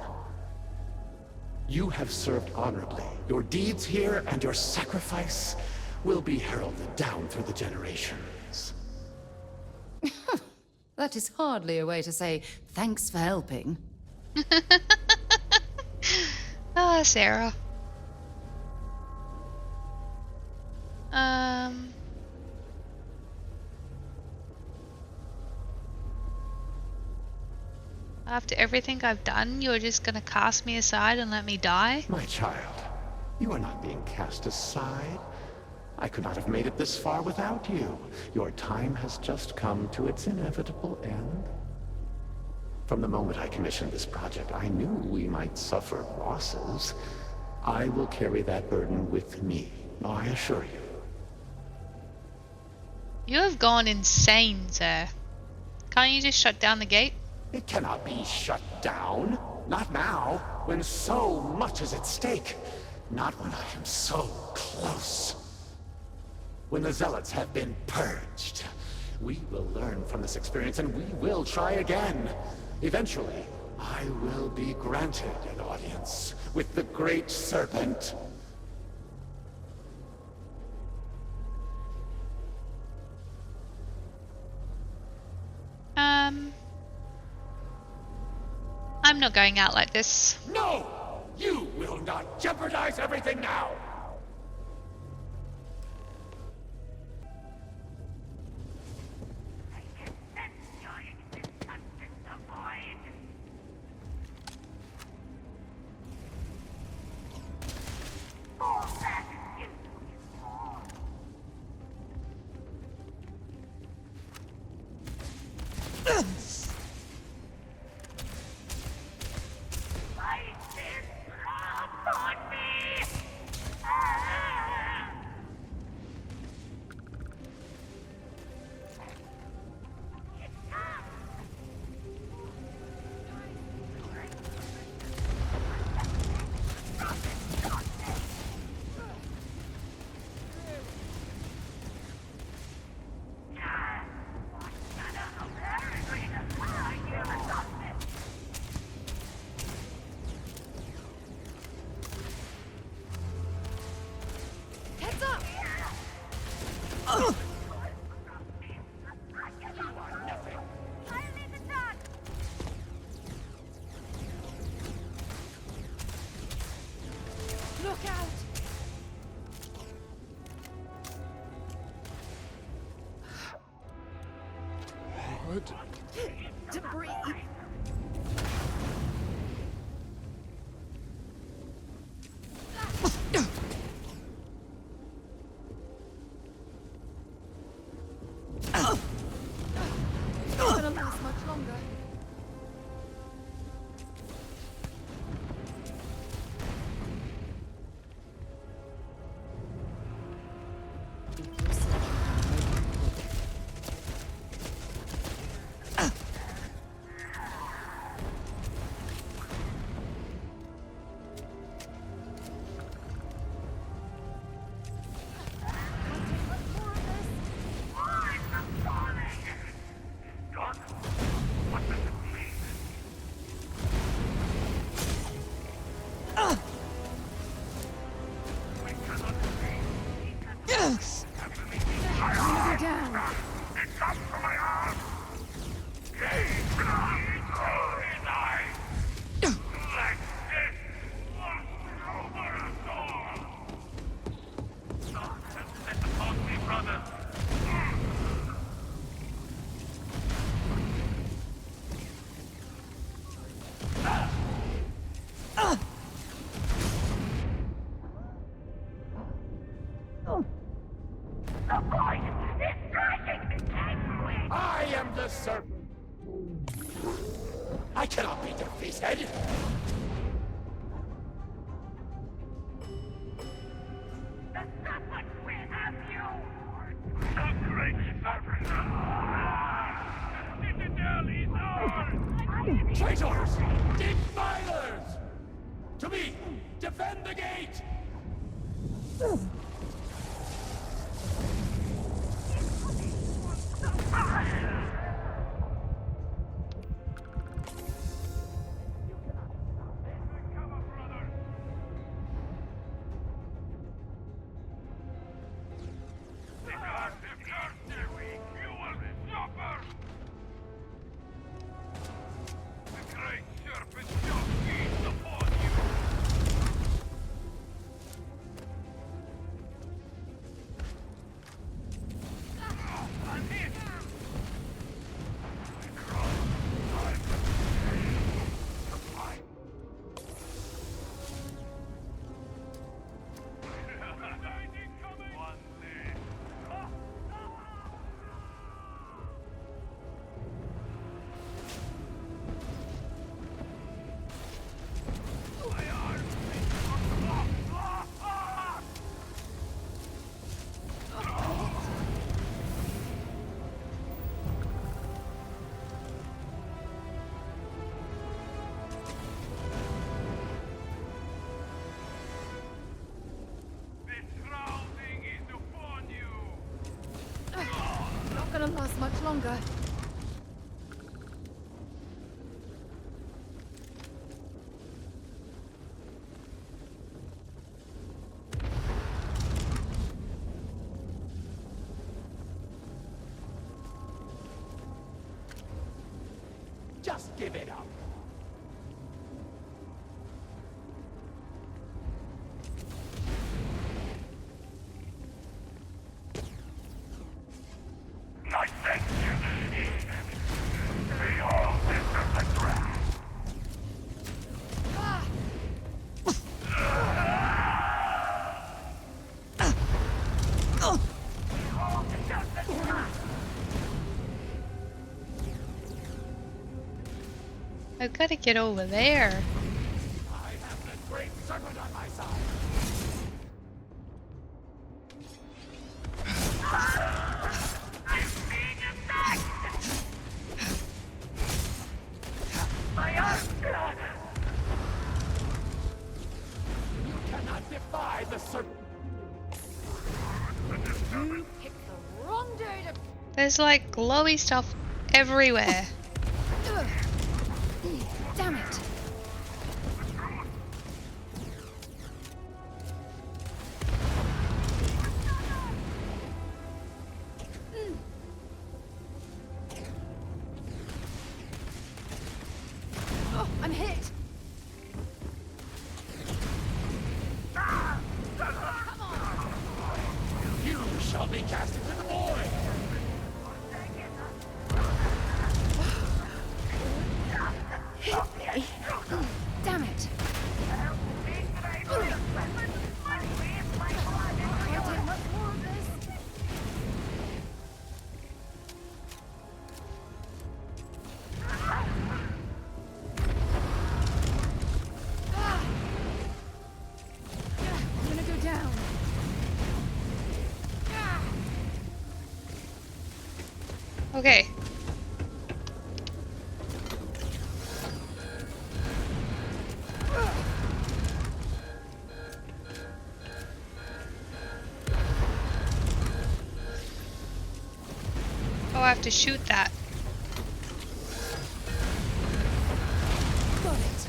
You have served honorably. Your deeds here and your sacrifice will be heralded down through the generations. That is hardly a way to say thanks for helping. Ah, Sarah. After everything I've done, you're just gonna cast me aside and let me die? My child, you are not being cast aside. I could not have made it this far without you. Your time has just come to its inevitable end. From the moment I commissioned this project, I knew we might suffer losses. I will carry that burden with me, I assure you. You have gone insane, sir. Can't you just shut down the gate? It cannot be shut down. Not now, when so much is at stake. Not when I am so close. When the Zealots have been purged, we will learn from this experience and we will try again. Eventually, I will be granted an audience with the Great Serpent. I'm not going out like this. No! You will not jeopardize everything now! Debris. Not gonna last much longer. Go down. It's up to my arm! Like this! Over us all! Let the talk be, brother! I am the serpent. I cannot be defeated. The serpent will have you! The great serpent! Citadel is ours! Traitors! Defilers! To me! Defend the gate! Not gonna last much longer. Just give it up. I thank you. Behold, this is the ground. I've got to get over there. I have the great serpent on my side. You cannot defy the serpent. You picked the wrong day to. There's like glowy stuff everywhere. Ugh. Damn it. Oh, I'm hit. You shall be cast into the void. Hit me. Damn it. Can't take much more of this. I'm gonna go down. Okay. Oh, I have to shoot that. Got it.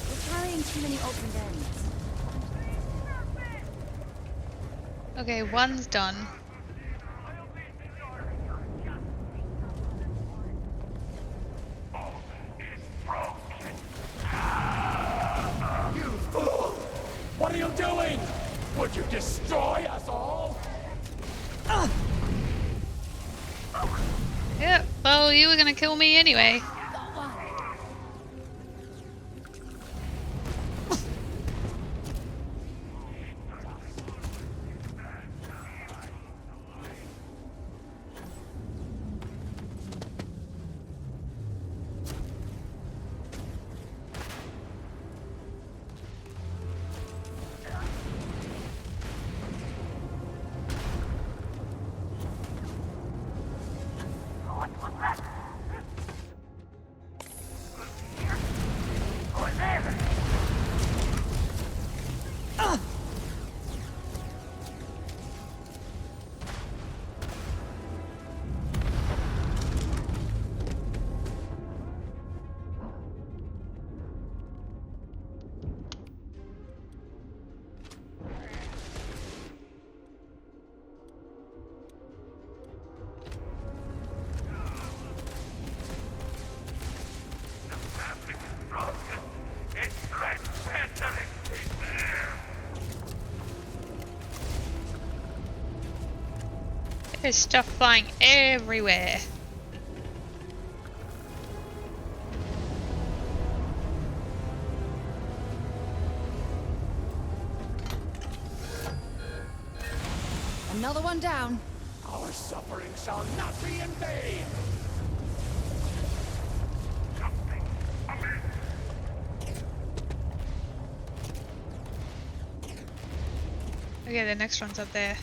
We're carrying Too many odds and ends. Okay, one's done. You fool! What are you doing? Would you destroy us all? Yep, well, you were gonna kill me anyway. There's stuff flying everywhere. Another one down. Our suffering shall not be in vain! Okay, the next one's up there.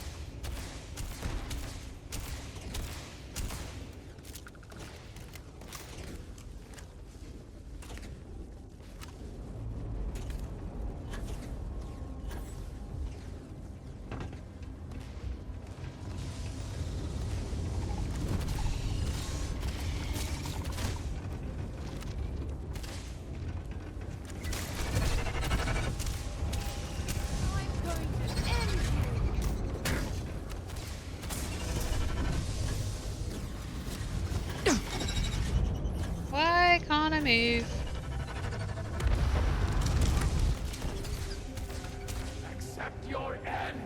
Why can't I move? Accept your end!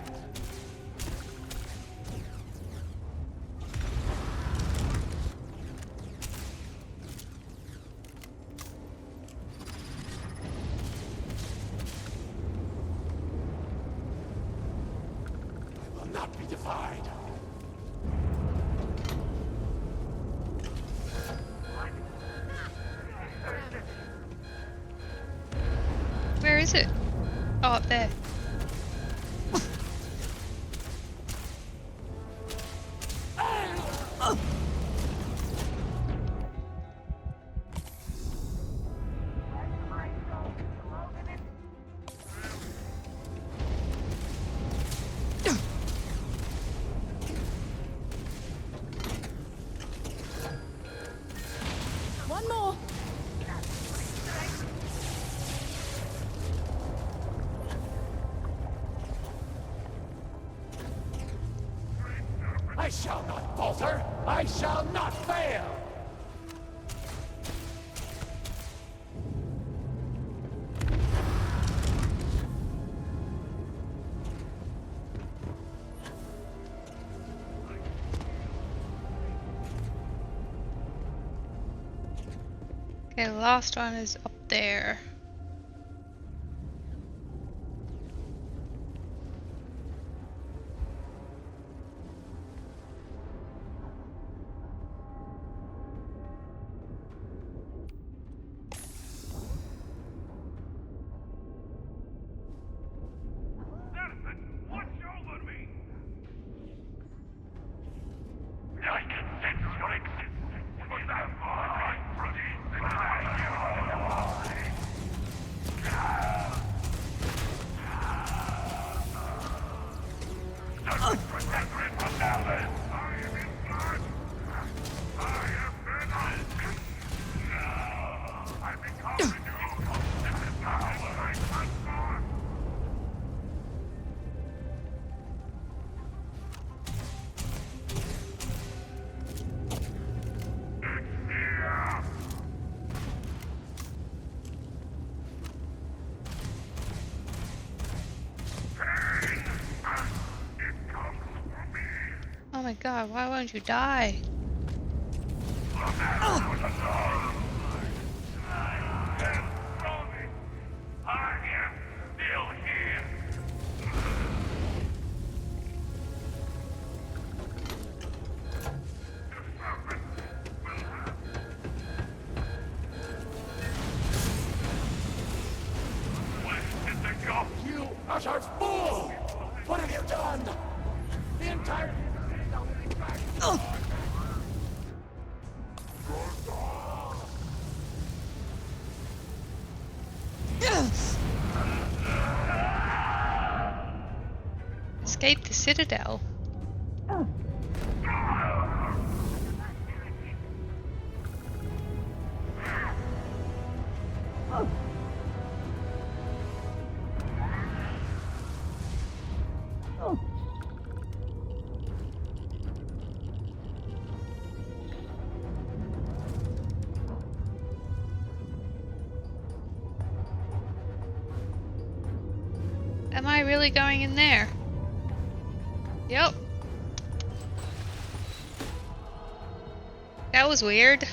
I will not be defied. Where is it? Oh, up there. One more. I shall not falter! I shall not fail! Okay, the last one is up there. Watch over me! I can sense your existence. Was that right? my god, why won't you die? You utter fool! What have you done? The entire... Escape the Citadel. Am I really going in there? Yep. That was weird.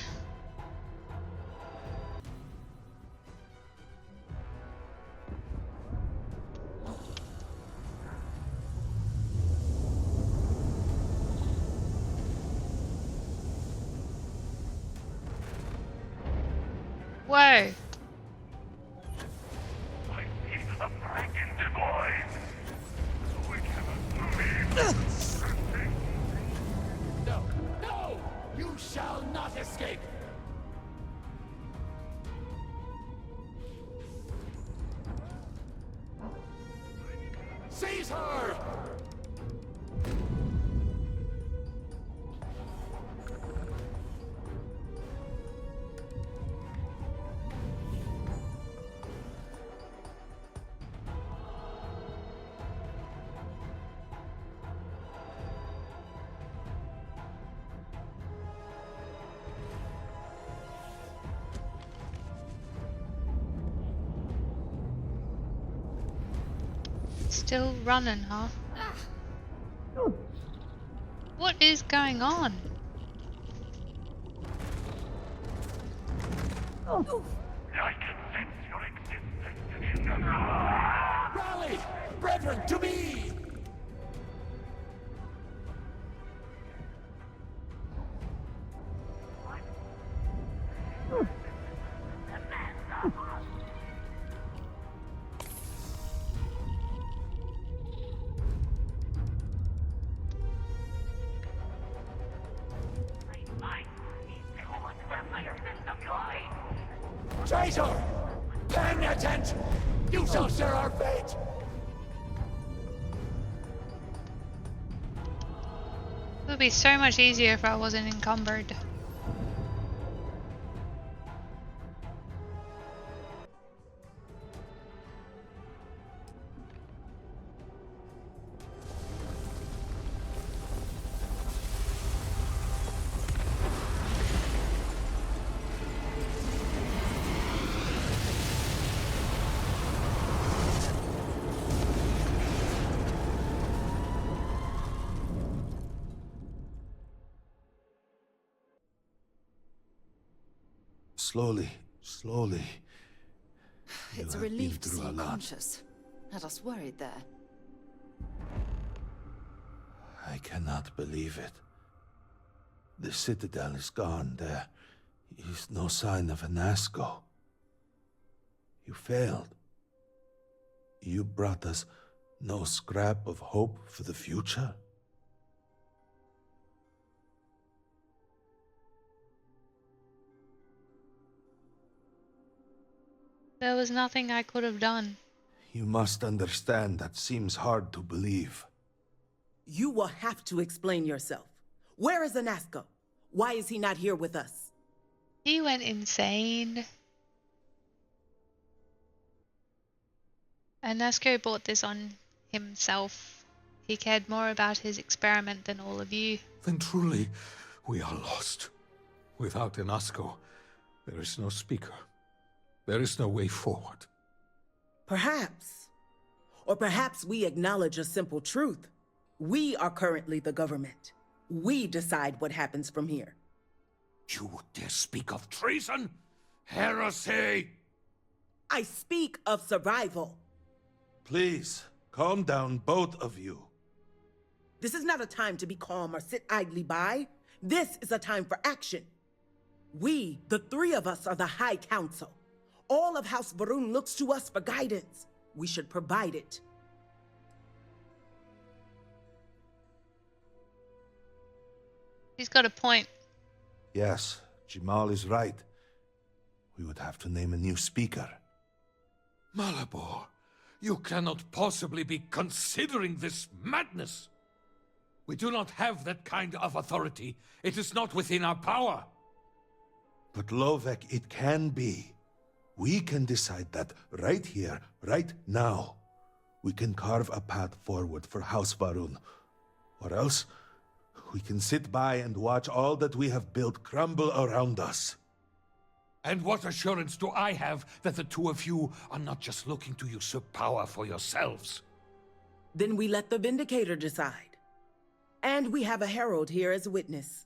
Whoa. No, no! You shall not escape! Seize her! Still running, huh? What is going on? I can sense your existence. Rally! Brethren, to me! Traitor! Penitent! You shall share our fate! It would be so much easier if I wasn't encumbered. Slowly, slowly. It's a have been relief to through see a you lot. conscious. Had us worried there. I cannot believe it. The Citadel is gone. There is no sign of Anasco. You failed. You brought us no scrap of hope for the future. There was nothing I could have done. You must understand that seems hard to believe. You will have to explain yourself. Where is Anasco? Why is he not here with us? He went insane. Anasco brought this on himself. He cared more about his experiment than all of you. Then truly, we are lost. Without Anasco, there is no speaker. There is no way forward. Perhaps. Or perhaps we acknowledge a simple truth. We are currently the government. We decide what happens from here. You dare speak of treason? Heresy! I speak of survival. Please, calm down, both of you. This is not a time to be calm or sit idly by. This is a time for action. We, the three of us, are the High Council. All of House Varun looks to us for guidance. We should provide it. He's got a point. Yes, Jamal is right. We would have to name a new speaker. Malabor, you cannot possibly be considering this madness. We do not have that kind of authority. It is not within our power. But Lovek, it can be. We can decide that right here, right now. We can carve a path forward for House Varun. Or else, we can sit by and watch all that we have built crumble around us. And what assurance do I have that the two of you are not just looking to usurp power for yourselves? Then we let the Vindicator decide. And we have a herald here as witness.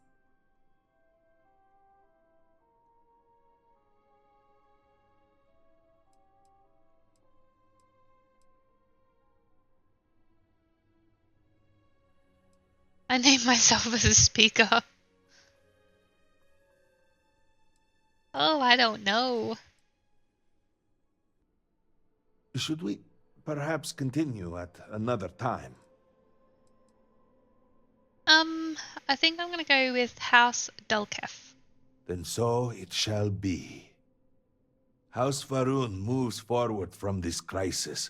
I named myself as a speaker. Oh, I don't know. Should we perhaps continue at another time? I think I'm gonna go with House Dulkef. Then so it shall be. House Varun moves forward from this crisis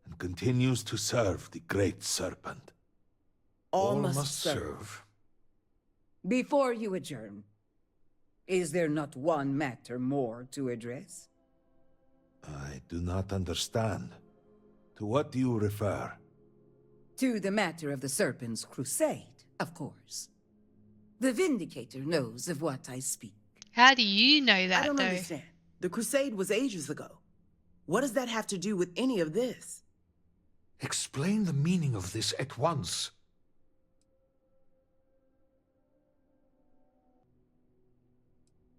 and continues to serve the Great Serpent. All must serve. Before you adjourn, is there not one matter more to address? I do not understand. To what do you refer? To the matter of the Serpent's crusade, of course. The Vindicator knows of what I speak. How do you know that, I don't though? understand. The crusade was ages ago. What does that have to do with any of this? Explain the meaning of this at once.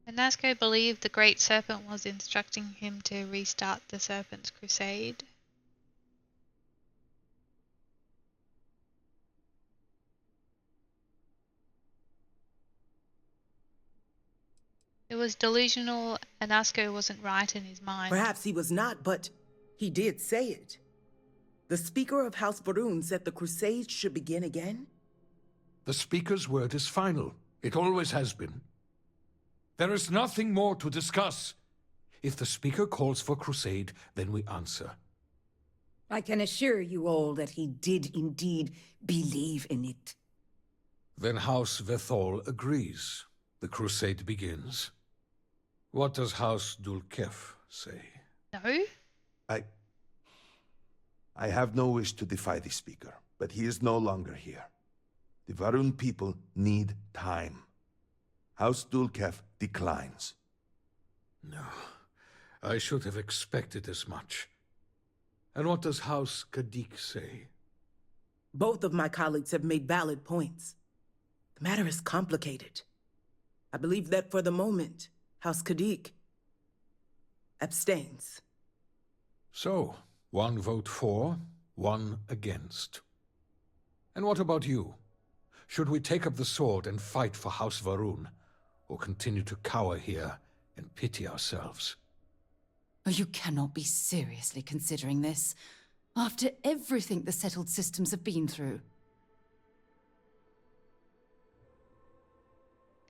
Anasco believed the Great Serpent was instructing him to restart the Serpent's crusade. It was delusional. Anasco wasn't right in his mind. Perhaps he was not, but he did say it. The Speaker of House Varun said the crusade should begin again? The Speaker's word is final. It always has been. There is nothing more to discuss. If the Speaker calls for crusade, then we answer. I can assure you all that he did indeed believe in it. Then House Vethol agrees. The crusade begins. What does House Dulkef say? No? I have no wish to defy the Speaker, but he is no longer here. The Varun people need time. House Dulkef declines. No, I should have expected as much. And what does House Kadik say? Both of my colleagues have made valid points. The matter is complicated. I believe that for the moment, House Kadik abstains. So, one vote for, one against. And what about you? Should we take up the sword and fight for House Varun, or continue to cower here and pity ourselves? Oh, you cannot be seriously considering this, after everything the settled systems have been through.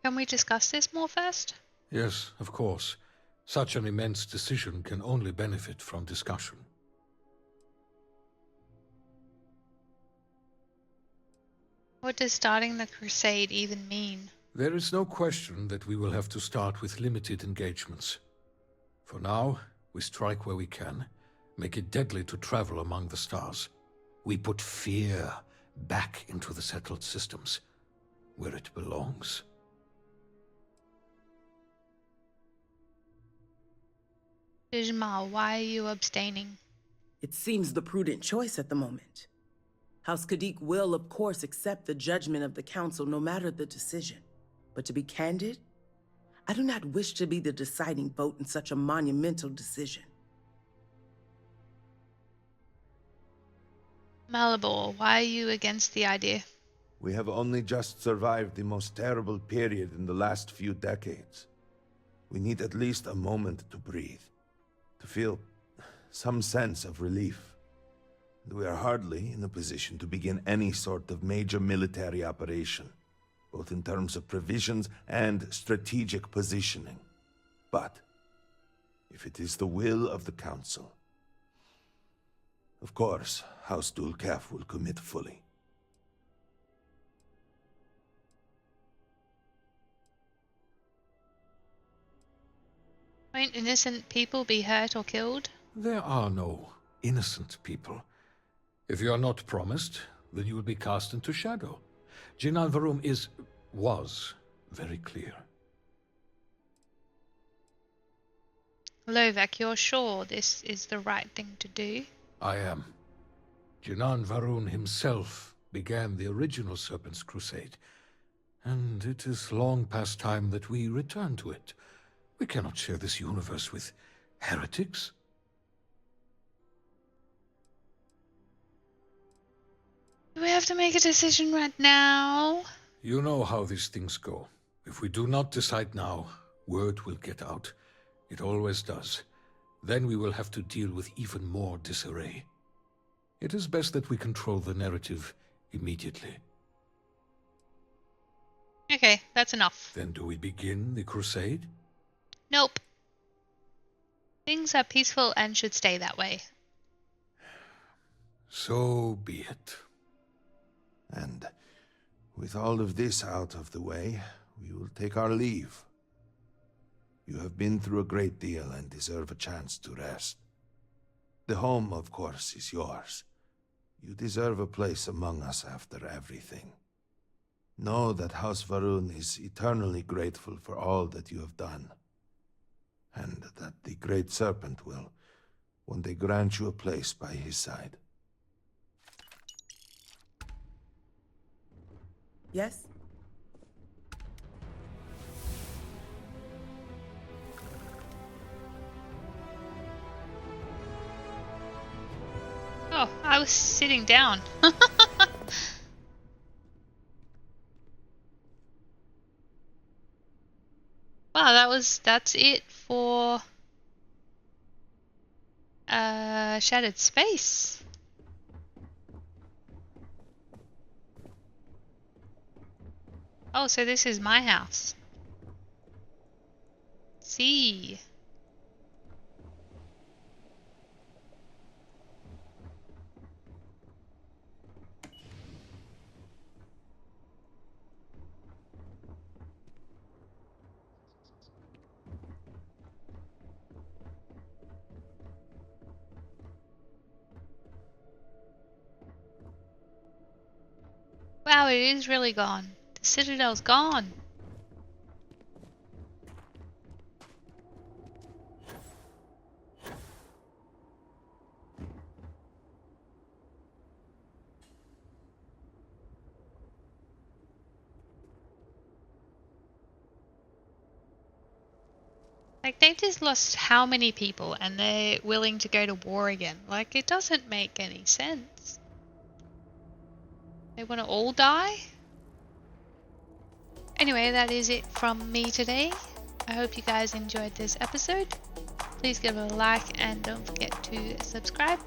Can we discuss this more first? Yes, of course. Such an immense decision can only benefit from discussion. What does starting the crusade even mean? There is no question that we will have to start with limited engagements. For now, we strike where we can, make it deadly to travel among the stars. We put fear back into the settled systems, where it belongs. Jamal, why are you abstaining? It seems the prudent choice at the moment. House Kadik will, of course, accept the judgment of the council no matter the decision. But to be candid, I do not wish to be the deciding vote in such a monumental decision. Malabor, why are you against the idea? We have only just survived the most terrible period in the last few decades. We need at least a moment to breathe, to feel some sense of relief. We are hardly in a position to begin any sort of major military operation, both in terms of provisions and strategic positioning. But if it is the will of the Council, of course, House Dulcaf will commit fully. Won't innocent people be hurt or killed? There are no innocent people. If you are not promised, then you will be cast into shadow. Jinan Varum was very clear. Lovak, you're sure this is the right thing to do? I am. Jinan Varun himself began the original Serpent's Crusade, and it is long past time that we return to it. We cannot share this universe with heretics. Do we have to make a decision right now? You know how these things go. If we do not decide now, word will get out. It always does. Then we will have to deal with even more disarray. It is best that we control the narrative immediately. Okay, that's enough. Then do we begin the crusade? Nope. Things are peaceful and should stay that way. So be it. And with all of this out of the way, we will take our leave. You have been through a great deal and deserve a chance to rest. The home, of course, is yours. You deserve a place among us after everything. Know that House Varun is eternally grateful for all that you have done, and that the Great Serpent will one day grant you a place by his side. Yes? Oh, I was sitting down. Wow, that's it for Shattered Space. Oh, so this is my house. See. Wow, it is really gone. The Citadel's gone. Like, they just lost how many people and they're willing to go to war again? Like, it doesn't make any sense. They want to all die? Anyway, that is it from me today. I hope you guys enjoyed this episode. Please give it a like and don't forget to subscribe.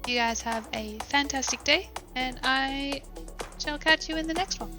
You guys have a fantastic day and I shall catch you in the next one.